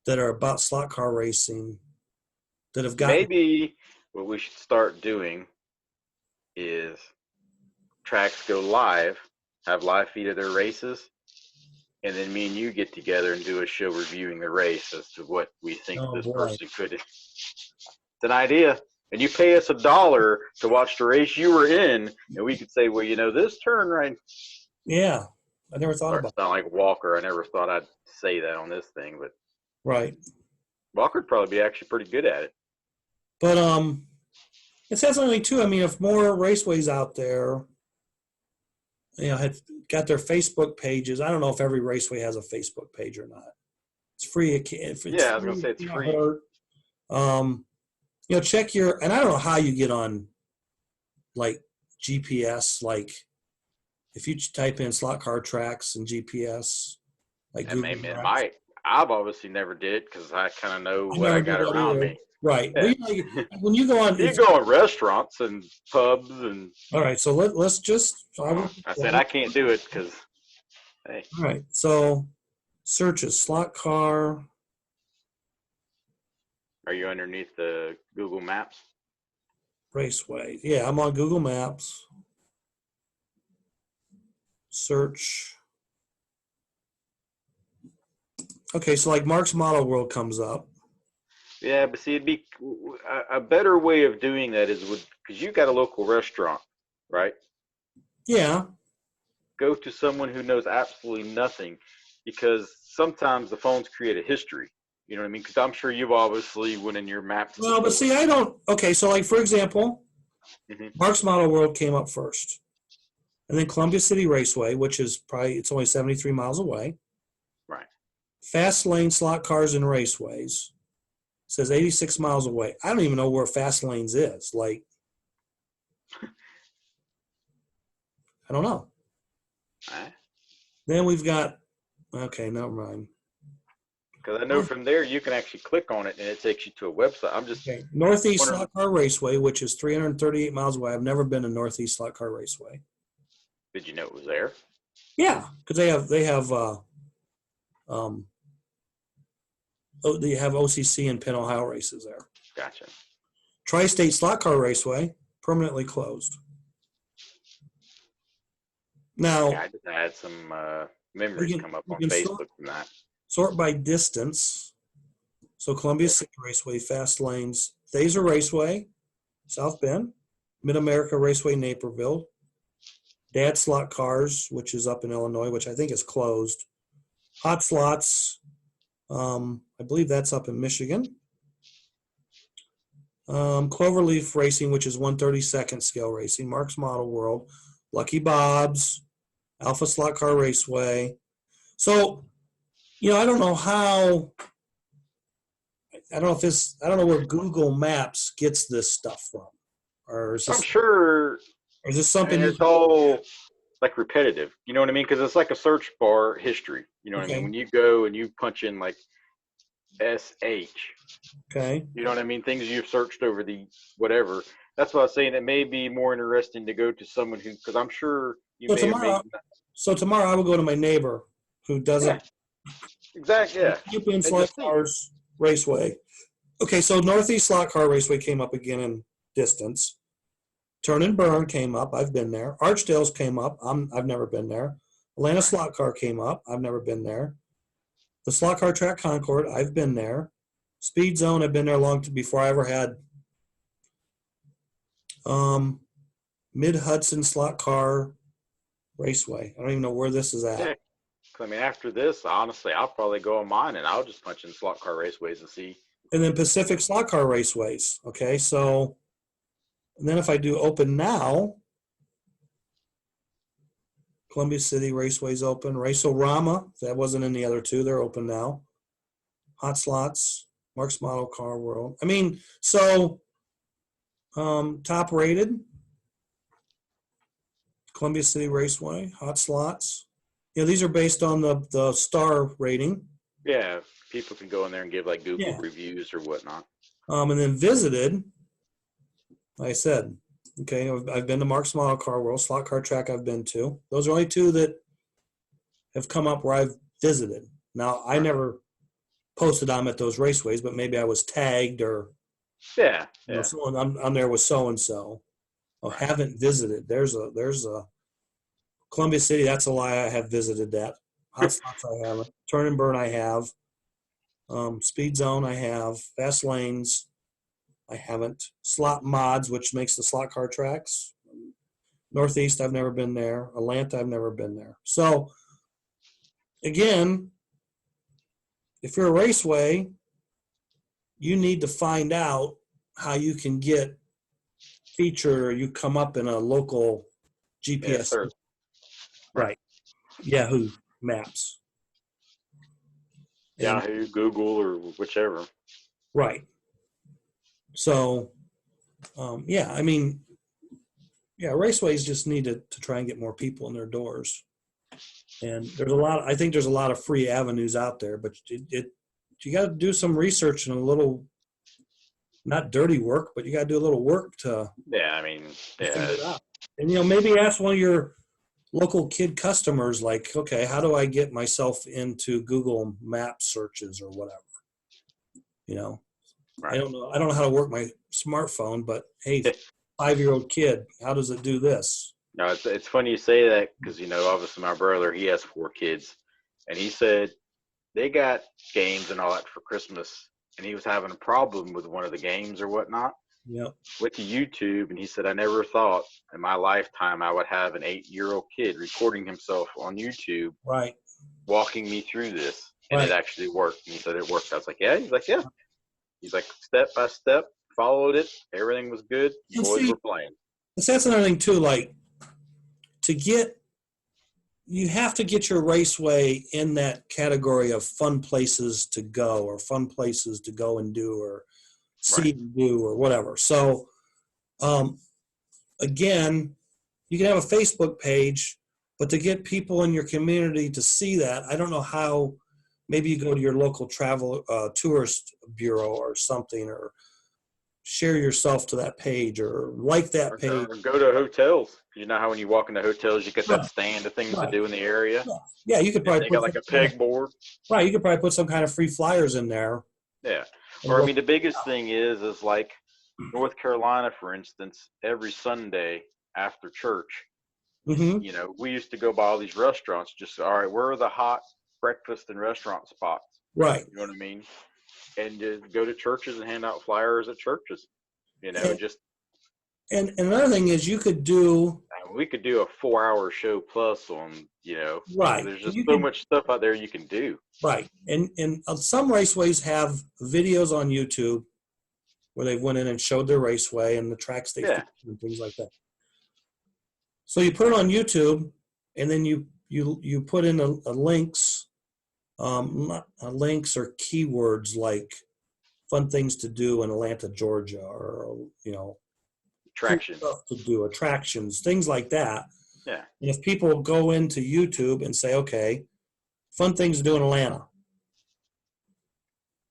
that are about slot car racing that have got. Maybe what we should start doing is tracks go live, have live feed of their races, and then me and you get together and do a show reviewing the race as to what we think person could. It's an idea. And you pay us $1 to watch the race you were in, and we could say, well, this turn right. Yeah, I never thought about that. Sound like Walker. I never thought I'd say that on this thing, but Walker'd probably be actually pretty good at it. But it says something too. I mean, if more raceways out there, had got their Facebook pages. I don't know if every raceway has a Facebook page or not. It's free. I was gonna say it's free. Check and I don't know how you get on, like, GPS. Like, if you type in slot car tracks and GPS, like it might. I've obviously never did because I kind of know what I got around me. Right. Yeah. When you go on, you go on restaurants and pubs and. All right, so let's just. I said I can't do it because. Hey. All right, so searches slot car. Are you underneath the Google Maps? Raceway. Yeah, I'm on Google Maps. Search. Okay, so like Mark's Model World comes up. Yeah, but see, it'd be a better way of doing that is because you got a local restaurant, right? Yeah. Go to someone who knows absolutely nothing, because sometimes the phones create a history. You know what I mean? Because I'm sure you've obviously went in your maps Well, but before. see, I don't. Okay, so like for example, Hmm. Mark's Model World came up first, and then Columbia City Raceway, which is probably it's only 73 miles away. Right. Fast lane slot cars and raceways says 86 miles away. I don't even know where Fast Lanes is. Like, I don't know. Right. Then we've got. Okay, never mind. Because I know from there you can actually click on it and it takes you to a website. I'm just Okay, Northeast wondering. Slot Car Raceway, which is 338 miles away. I've never been to Northeast Slot Car Raceway. Did you know it was there? Yeah, because um, they have OCC and Penn, Ohio races there. Gotcha. Tri-State Slot Car Raceway permanently closed. Now Yeah, I just had some memories come up you on can Facebook from that. sort by distance. So Columbia City Raceway, Fast Lanes, Thaser Raceway, South Bend, Mid America Raceway, Naperville, Dad Slot Cars, which is up in Illinois, which I think is closed. Hot Slots, I believe that's up in Michigan. Cloverleaf Racing, which is 1/32 scale racing. Mark's Model World, Lucky Bob's, Alpha Slot Car Raceway. So, I don't know how. I don't know if this. I don't know where Google Maps gets this stuff from, or is I'm this, sure. or is this I something mean, you? it's all like repetitive. You know what I mean? Because it's like a search bar history. You know what I mean? Okay. When you go and you punch in like SH, Okay. you know what I mean? Things you've searched over the whatever. That's why I was saying it may be more interesting to go to someone who, because I'm sure you So may have made. tomorrow, so tomorrow I will go to my neighbor who Yeah, doesn't exactly. Yeah, Champion and Slot just see. Cars Raceway. Okay, so Northeast Slot Car Raceway came up again in distance. Turn and Burn came up. I've been there. Archdale's came up. I've never been there. Atlanta Right. Slot Car came up. I've never been there. The Slot Car Track Concord, I've been there. Speed Zone, I've been there long before I ever had. Mid Hudson Slot Car Raceway. I don't even know where this is at. Yeah. 'Cause, I mean, after this, honestly, I'll probably go on mine and I'll just punch in slot car raceways and see. And then Pacific Slot Car Raceways. Okay, so and then if I do open now, Columbia City Raceway's open. Raceorama, that wasn't in the other two. They're open now. Hot Slots, Mark's Model Car World. I mean, so top rated, Columbia City Raceway, Hot Slots. These are based on the star rating. Yeah, people can go in there and give like Google Yeah. reviews or whatnot. And then visited, like I said, okay, I've been to Mark's Model Car World, Slot Car Track I've been to. Those are only two that have come up where I've visited. Now, I never posted I'm at those raceways, but maybe I was tagged or Yeah, someone I'm there with so and so. Oh, haven't visited. There's a Columbia City. That's a lie. I have visited that. Hot Slots I haven't. Turn and Burn I have. Speed Zone I have. Fast Lanes I haven't. Slot Mods, which makes the slot car tracks. Northeast I've never been there. Atlanta I've never been there. So again, if you're a raceway, you need to find out how you can get feature. You come up in a local GPS. yeah, sir. Right. Yahoo Maps. And, Yahoo, Google, or whichever. right. So, yeah, I mean, yeah, raceways just need to try and get more people in their doors. And I think there's a lot of free avenues out there, but you got to do some research and a little, not dirty work, but you got to do a little work to Yeah, I mean, figure yeah, it out. And, maybe ask one of your local kid customers, like, okay, how do I get myself into Google Maps searches or whatever? right. I don't know how to work my smartphone, but hey, 5-year-old kid, how does it do this? No, it's funny you say that because, obviously my brother, he has 4 kids. And he said they got games and all that for Christmas. And he was having a problem with one of the games or whatnot. Yep. Went to YouTube, and he said, I never thought in my lifetime I would have an 8-year-old kid recording himself on YouTube, Right. walking me through this. And Right. it actually worked. And he said it worked. I was like, yeah. He's like, yeah. He's like, step by step, followed it. Everything was good. And Boys see, were playing. that's another thing too, like you have to get your raceway in that category of fun places to go or fun places to go and do or see Right. and do or whatever. So, again, you can have a Facebook page, but to get people in your community to see that, I don't know how. Maybe you go to your local travel tourist bureau or something, or share yourself to that page or like that page. Or go to hotels. You know how when you walk into hotels, you get that Right. stand of things Right. to do in the area? Yeah, you could probably They got like a pegboard. Right, you could probably put some kind of free flyers in there. Yeah. Or, I mean, the biggest thing is like North Carolina, for instance, every Sunday after church, Mm-hmm. we used to go by all these restaurants, just, all right, where are the hot breakfast and restaurant spots? Right. You know what I mean? And just go to churches and hand out flyers at churches, just. And another thing is you could do. We could do a 4-hour show plus on, Right. there's just so much stuff out there you can do. Right. And some raceways have videos on YouTube where they went in and showed their raceway and the tracks they featured and things like that. So you put it on YouTube, and then you put in a links, links or keywords like fun things to do in Atlanta, Georgia, or Attractions. Cool stuff to do, attractions, things like that. Yeah. And if people go into YouTube and say, okay, fun things to do in Atlanta,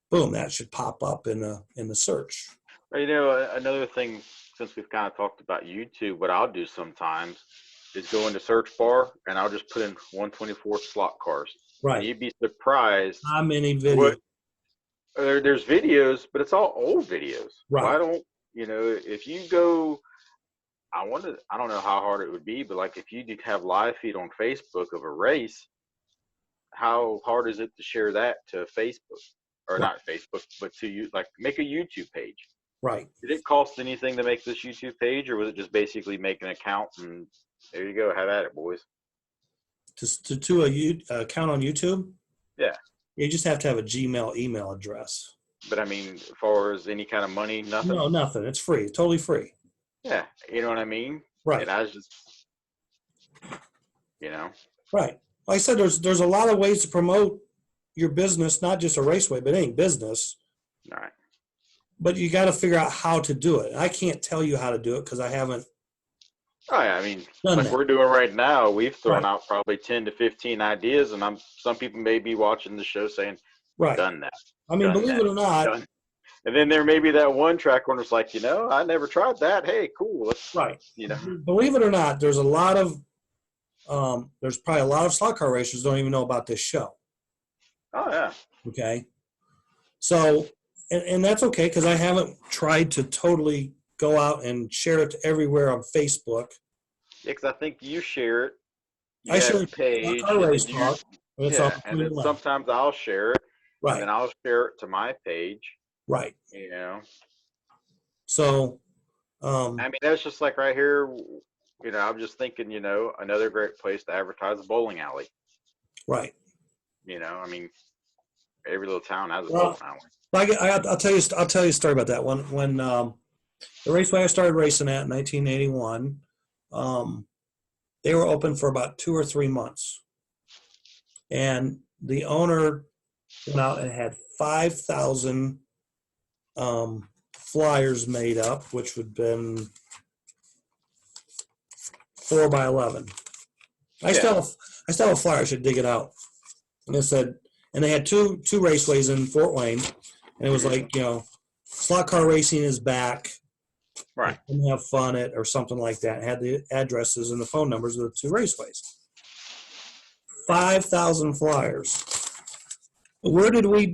boom, that should pop up in the search. Another thing, since we've kind of talked about YouTube, what I'll do sometimes is go into search bar and I'll just put in 124 slot cars. Right. And you'd be surprised how many videos. There's videos, but it's all old videos. Right. Why don't if you go, I don't know how hard it would be, but like if you did have live feed on Facebook of a race, how hard is it to share that to Facebook? Or not Facebook, but to you, like make a YouTube page. Right. Did it cost anything to make this YouTube page, or was it just basically make an account and there you go, have at it, boys? To account on YouTube? Yeah. You just have to have a Gmail email address. But I mean, as far as any kind of money, nothing? No, nothing. It's free. Totally free. Yeah. You know what I mean? Right. And I was just, Right. Like I said, there's a lot of ways to promote your business, not just a raceway, but any business. All right. But you got to figure out how to do it. I can't tell you how to do it because I haven't. Oh, yeah. I mean, like we're doing right now, we've thrown out probably 10 to 15 ideas, and some people may be watching the show saying, done that. I mean, believe it or not. Done. And then there may be that one track owner's like, I never tried that. Hey, cool. Let's, Believe it or not, there's a lot of, there's probably a lot of slot car racers don't even know about this show. Oh, yeah. Okay. So, and that's okay because I haven't tried to totally go out and share it everywhere on Facebook. Yeah, because I think you share it. I share a page. And then sometimes I'll share it. Right. And then I'll share it to my page. Right. So, I mean, that's just like right here. I'm just thinking, another great place to advertise a bowling alley. Right. I mean, every little town has a bowling alley. I'll tell you a story about that. When the raceway I started racing at in 1981, they were open for about 2 or 3 months, and the owner went out and had 5,000 flyers made up, which would have been 4 by 11. I still have a flyer. I should dig it out. And it said, and they had two raceways in Fort Wayne, and it was like, slot car racing is back. Right. And have fun at or something like that. It had the addresses and the phone numbers of the 2 raceways. 5,000 flyers. What did we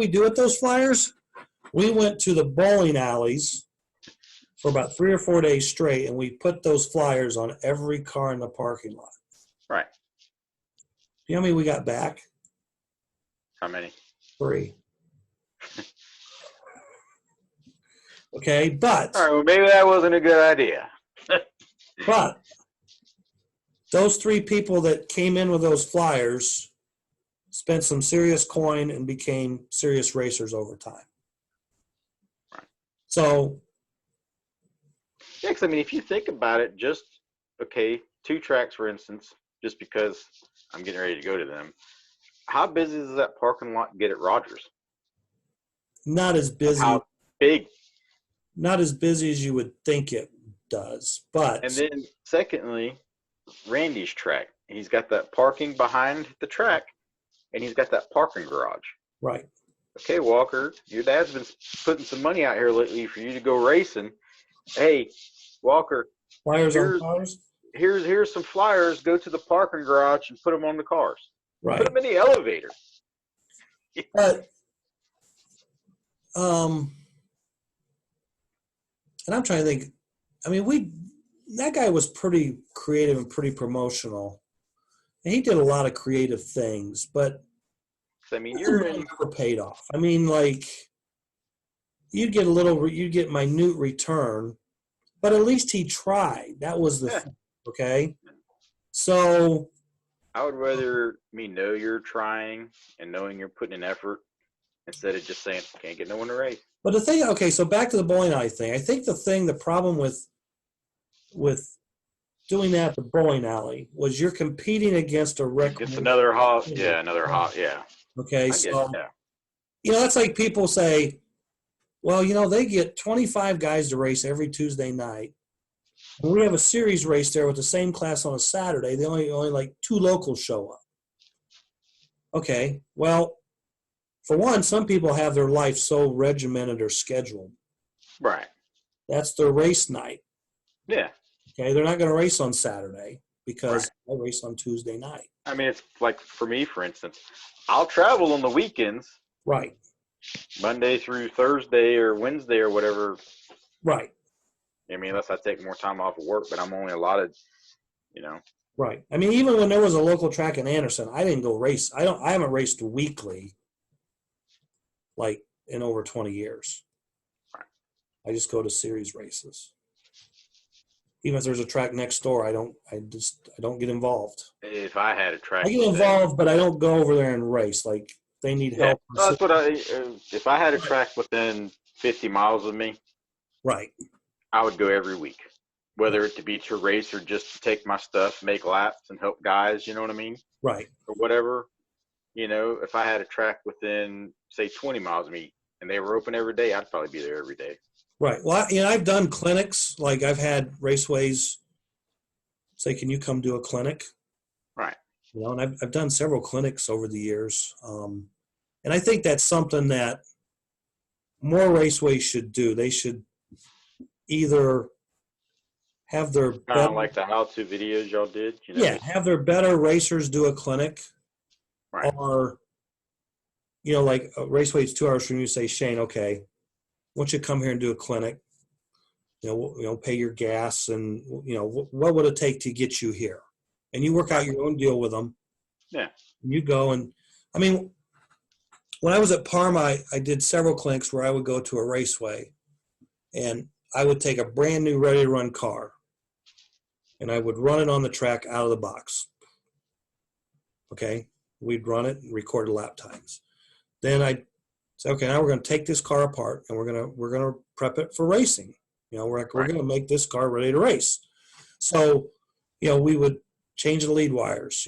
do with those flyers? We went to the bowling alleys for about 3 or 4 days straight, and we put those flyers on every car in the parking lot. Right. You know how many we got back? How many? 3. Okay, but All right. Well, maybe that wasn't a good idea. but those 3 people that came in with those flyers spent some serious coin and became serious racers over time. Right. So, Yeah, 'cause I mean, if you think about it, just okay, 2 tracks, for instance, just because I'm getting ready to go to them. How busy does that parking lot get at Rogers? not as busy, How big? not as busy as you would think it does, but And then, secondly, Randy's track. He's got that parking behind the track, and he's got that parking garage. right. Okay, Walker, your dad's been putting some money out here lately for you to go racing. Hey, Walker, Flyers on here's cars, here's some flyers. Go to the parking garage and put them on the cars. right. Put them in the elevator. But and I'm trying to think. I mean, that guy was pretty creative and pretty promotional, and he did a lot of creative things. But I mean, the you're money in. never paid off. I mean, like you get minute return, but at least he tried. That was the Yeah, thing, okay. So I would rather me know you're trying and knowing you're putting in effort instead of just saying can't get no one to race. but the thing, okay, so back to the bowling alley thing. I think the problem with doing that at the bowling alley was you're competing against a Just recreation. another hot, yeah, another hot, yeah. Okay, I get it. so Yeah, that's like people say, well, they get 25 guys to race every Tuesday night. And we have a series race there with the same class on a Saturday. They only like 2 locals show up. Okay, well, for one, some people have their life so regimented or scheduled. right. That's their race night. Yeah, Okay, they're not going to race on Saturday because right. I race on Tuesday night. I mean, it's like for me, for instance, I'll travel on the weekends, Right, Monday through Thursday or Wednesday or whatever. right, I mean, unless I take more time off of work, but I'm only allotted, you know. right. I mean, even when there was a local track in Anderson, I didn't go race. I haven't raced weekly like in over 20 years. Right. I just go to series races. Even if there's a track next door, I don't get involved. If I had a track, I get involved, but I don't go over there and race. Like they need yeah, help. well, that's what if I had a track within 50 miles of me, Right. I would go every week, whether it to be to race or just to take my stuff, make laps, and help guys. You know what I mean? Right. Or whatever. If I had a track within, say, 20 miles of me and they were open every day, I'd probably be there every day. Right. Well, I've done clinics. Like I've had Raceways say, "Can you come do a clinic?" Right. And I've done several clinics over the years, and I think that's something that more raceways should do. They should either have their Kind better, of like the how-to videos y'all did. have their better racers do a clinic, Right. or like Raceways 2 hours from you, say, Shane, okay, why don't you come here and do a clinic? Pay your gas, and what would it take to get you here? And you work out your own deal with them. Yeah. And you go, and I mean, when I was at Parma, I did several clinics where I would go to a raceway, and I would take a brand new, ready to run car, and I would run it on the track out of the box. Okay, we'd run it and record the lap times. Then I'd say, okay, now we're going to take this car apart, and we're gonna prep it for racing. We're going to make this car ready to race. So, we would change the lead wires.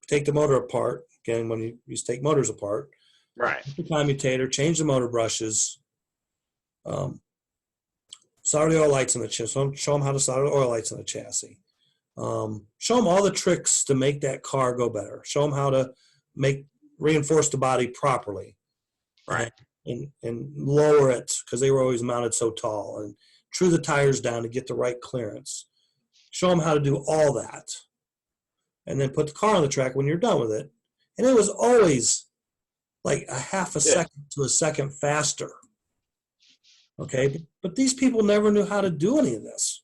Take the motor apart. Again, when you used to take motors apart, Right. the commutator, change the motor brushes, solder the oil lights in the chassis. Show them how to solder the oil lights in the chassis. Show them all the tricks to make that car go better. Show them how to reinforce the body properly, Right. and lower it because they were always mounted so tall, and true the tires down to get the right clearance. Show them how to do all that, and then put the car on the track when you're done with it. And it was always like a half a second to a second faster Okay, but these people never knew how to do any of this,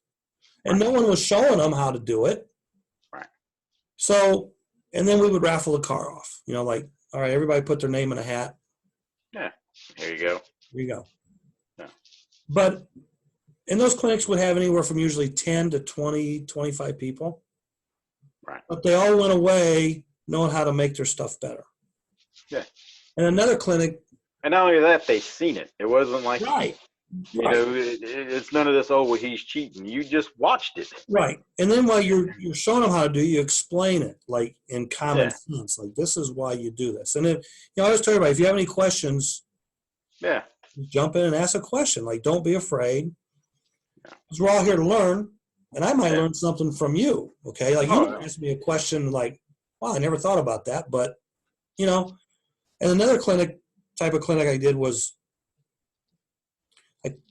and Right. no one was showing them how to do it. Right. So, and then we would raffle the car off. Like, all right, everybody put their name in a hat. Yeah. Here you go. Here you go. Yeah. But and those clinics would have anywhere from usually 10 to 20, 25 people. Right. But they all went away knowing how to make their stuff better. Yeah. And another clinic. And not only that, they seen it. It wasn't like, Right. you know, it's none of this, oh, well, he's cheating. You just watched it. Right. And then while you're showing them how to do it, you explain it like in common sense. Like, this is why you do this. And then, I always tell everybody, if you have any questions, jump in and ask a question. Like, don't be afraid. Because we're all here to learn. And I might learn something from you. Okay. Like, you ask me a question like, wow, I never thought about that. But, and another type of clinic I did was,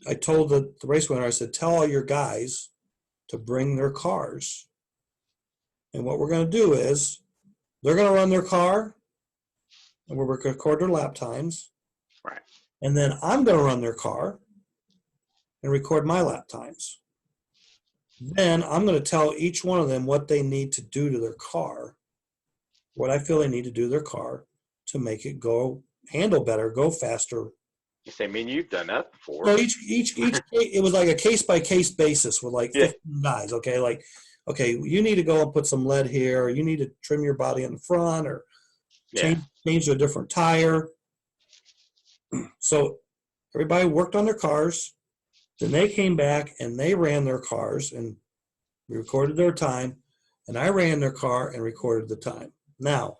I told the race winner, I said, tell all your guys to bring their cars. And what we're going to do is they're going to run their car and we're going to record their lap times. Right. And then I'm going to run their car and record my lap times. Then I'm going to tell each one of them what they need to do to their car, what I feel they need to do to their car to make it handle better, go faster. You say, you've done that before. So each it was like a case by case basis with like 15 guys. Okay, like, okay, you need to go and put some lead here, or you need to trim your body in the front, or change to a different tire. So everybody worked on their cars. Then they came back and they ran their cars and we recorded their time, and I ran their car and recorded the time. Now,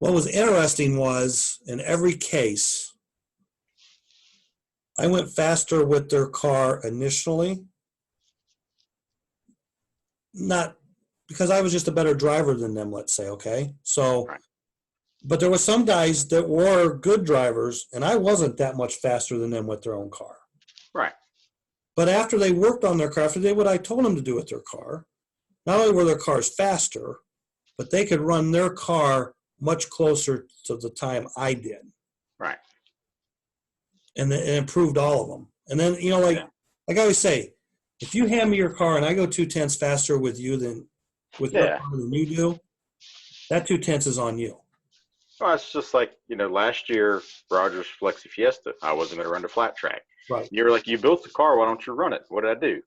what was interesting was in every case, I went faster with their car initially, not because I was just a better driver than them, let's say, okay? So, but there were some guys that were good drivers, and I wasn't that much faster than them with their own car. Right. But after they worked on their car, after they did what I told them to do with their car, not only were their cars faster, but they could run their car much closer to the time I did. Right. And it improved all of them. And then, like I always say, if you hand me your car and I go 2/10 faster with you than you do, that 2/10 is on you. Well, it's just like, last year, Rogers Flexi Fiesta, I wasn't going to run the flat track. Right. You were like, you built the car, why don't you run it? What did I do?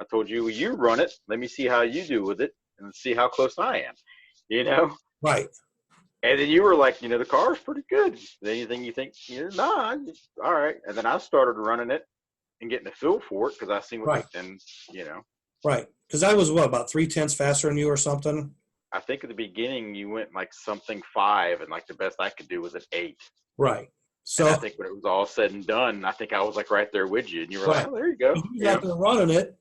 I told you, well, you run it. Let me see how you do with it and see how close I am, Right. And then you were like, the car's pretty good. Anything you think, nah, all right. And then I started running it and getting a feel for it because I seen what Right. Because I was, about 3/10 faster than you or something? I think at the beginning you went like something 5, and like the best I could do was an 8. Right. So and I think when it was all said and done, I think I was like right there with you, and you were like, "Oh, there you go." You got there running it,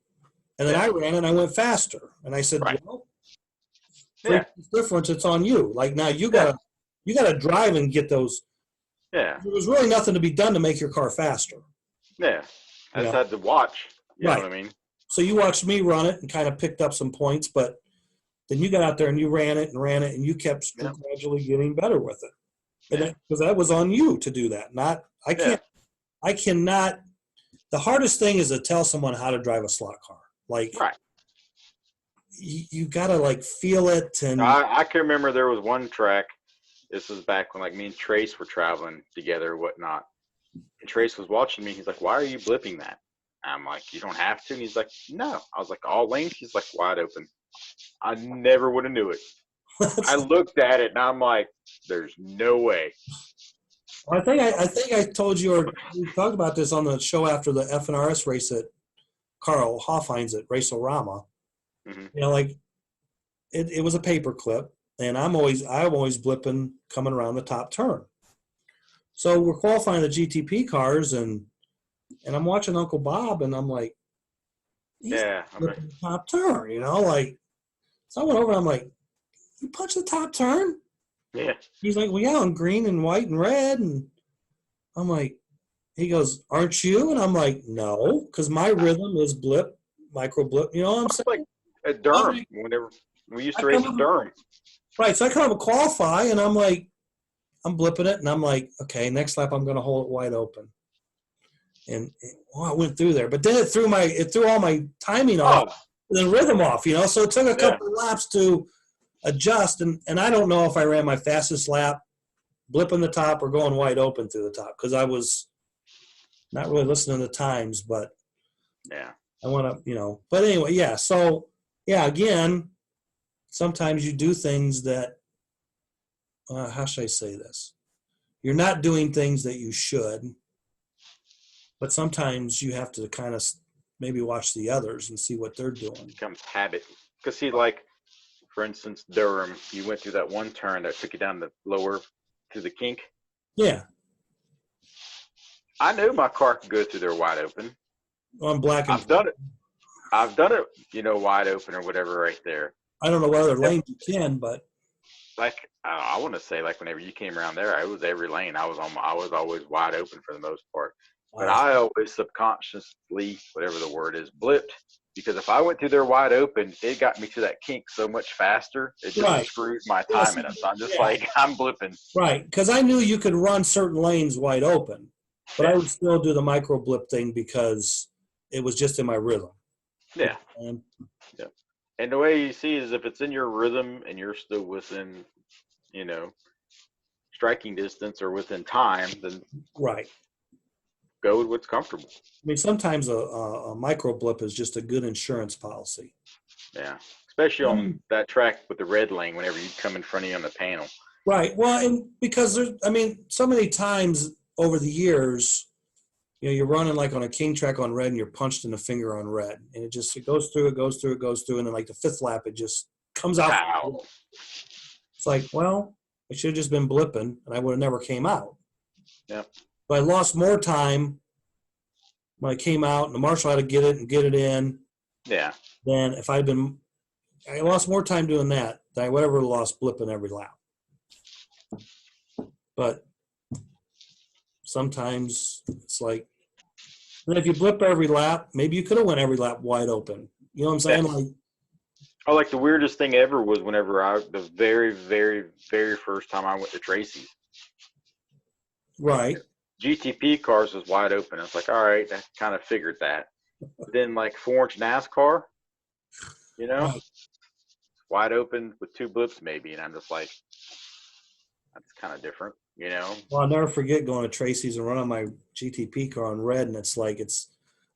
and then I ran and I went faster, and I said, difference. It's on you. Like now you gotta drive and get those. Yeah. There was really nothing to be done to make your car faster. Yeah. I just had to watch. You know what I mean? So you watched me run it and kind of picked up some points, but then you got out there and you ran it, and you kept gradually getting better with it. Because that was on you to do that. I cannot. The hardest thing is to tell someone how to drive a slot car. Like, you got to like feel it. And I can remember there was one track. This was back when like me and Trace were traveling together or whatnot. And Trace was watching me. He's like, "Why are you blipping that?" I'm like, "You don't have to." And he's like, "No." I was like, "All lanes?" He's like, "Wide open." I never would have knew it. I looked at it and I'm like, "There's no way." I think I told you, or we talked about this on the show after the FNRS race at Carl Hoffhein's at Raceorama. Mm-hmm. Like it was a paper clip, and I'm always blipping coming around the top turn. So we're qualifying the GTP cars, and I'm watching Uncle Bob, and I'm like, he's blipping the top turn, like. So I went over and I'm like, "You punch the top turn?" Yeah. He's like, "Well, yeah, on green and white and red." And I'm like, he goes, "Aren't you?" And I'm like, "No, because my rhythm is blip, micro blip." You know what I'm saying? Like at Durham, whenever we used to race at Durham. Right. So I come up and qualify, and I'm like, I'm blipping it, and I'm like, okay, next lap I'm going to hold it wide open. and I went through there. But then it threw all my timing off, Oh, the rhythm off, So it took a yeah. couple of laps to adjust, and I don't know if I ran my fastest lap blipping the top or going wide open through the top, because I was not really listening to the times, but Yeah. I want to, but anyway, yeah. So yeah, again, sometimes you do things that, how should I say this? You're not doing things that you should, but sometimes you have to kind of maybe watch the others and see what they're doing. Becomes habit. Because see, like, for instance, Durham, you went through that one turn that took you down the lower to the kink. Yeah. I knew my car could go through there wide open. On black and I've done it, wide open or whatever right there. I don't know what other lanes you can, but like I want to say, like, whenever you came around there, it was every lane. I was always wide open for the most part. But I always subconsciously, whatever the word is, blipped, because if I went through there wide open, it got me to that kink so much faster. It just screwed my timing up. So I'm just like, I'm blipping. Right, because I knew you could run certain lanes wide open, but I would still do the micro blip thing because it was just in my rhythm. Yeah. And the way you see is if it's in your rhythm and you're still within, striking distance or within time, then go with what's comfortable. I mean, sometimes a micro blip is just a good insurance policy. Yeah, especially on that track with the red lane whenever you come in front of you on the panel. Right. Well, and because so many times over the years, you're running like on a king track on red and you're punched in the finger on red. And it goes through. And then like the fifth lap, it just comes out. Ow. It's like, well, I should have just been blipping and I would have never came out. Yep. But I lost more time when I came out and the marshal had to get it in. Yeah. Then if I lost more time doing that than I would ever lost blipping every lap. But sometimes it's like, and if you blip every lap, maybe you could have went every lap wide open. You know what I'm saying? Yeah. Like the weirdest thing ever was whenever the very, very, very first time I went to Tracy's. Right. GTP cars was wide open. I was like, all right, I kind of figured that. But then like 4-inch NASCAR, right. Wide open with 2 blips maybe. And I'm just like, that's kind of different, Well, I'll never forget going to Tracy's and running my GTP car on red, and it's like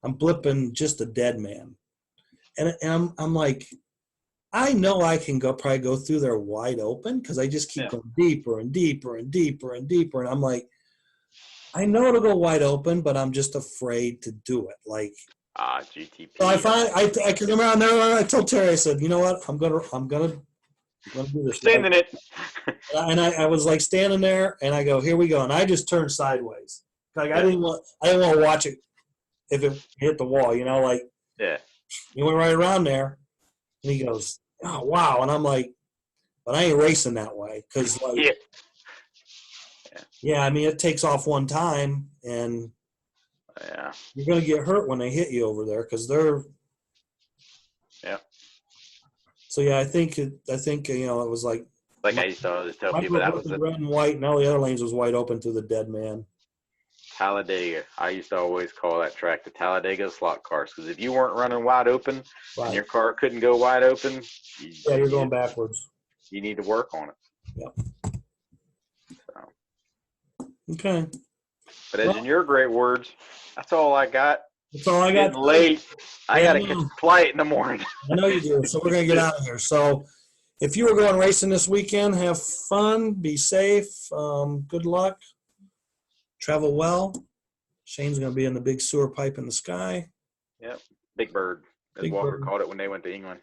I'm blipping just a dead man. And I'm like, I know I can probably go through there wide open because I just keep going deeper and deeper and deeper and deeper. And I'm like, I know it'll go wide open, but I'm just afraid to do it. Like, GTP. So I can remember there. I told Terry, I said, you know what? I'm gonna do this. Stand in it. And I was like standing there, and I go, here we go, and I just turned sideways. Like I didn't want to watch it if it hit the wall. He went right around there, and he goes, oh wow, and I'm like, but I ain't racing that way because I mean it takes off one time and. Yeah. You're going to get hurt when they hit you over there because they're. Yeah. So yeah, I think it was like. Like I used to always tell people, that was red and white, and all the other lanes was wide open to the dead man. Talladega. I used to always call that track the Talladega slot cars because if you weren't running wide open and your car couldn't go wide open, you're going backwards. You need to work on it. Yep. So. Okay. But as in your great words, that's all I got. That's all I got. Getting late. I got to catch a flight in the morning. I know you do. So we're going to get out of here. So if you were going racing this weekend, have fun. Be safe. Good luck. Travel well. Shane's going to be in the big sewer pipe in the sky. Yep. Big Bird, as Walker called it when they went to England.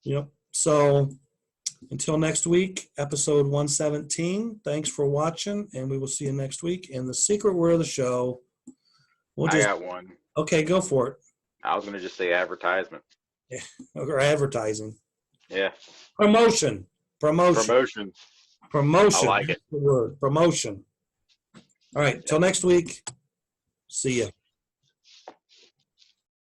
Yep. So until next week, episode 117. Thanks for watching, and we will see you next week. And the secret word of the show. I got one. Okay, go for it. I was going to just say advertisement. Yeah, or advertising. Yeah. Promotion. I like it. The word. Promotion. All right, till next week. See ya.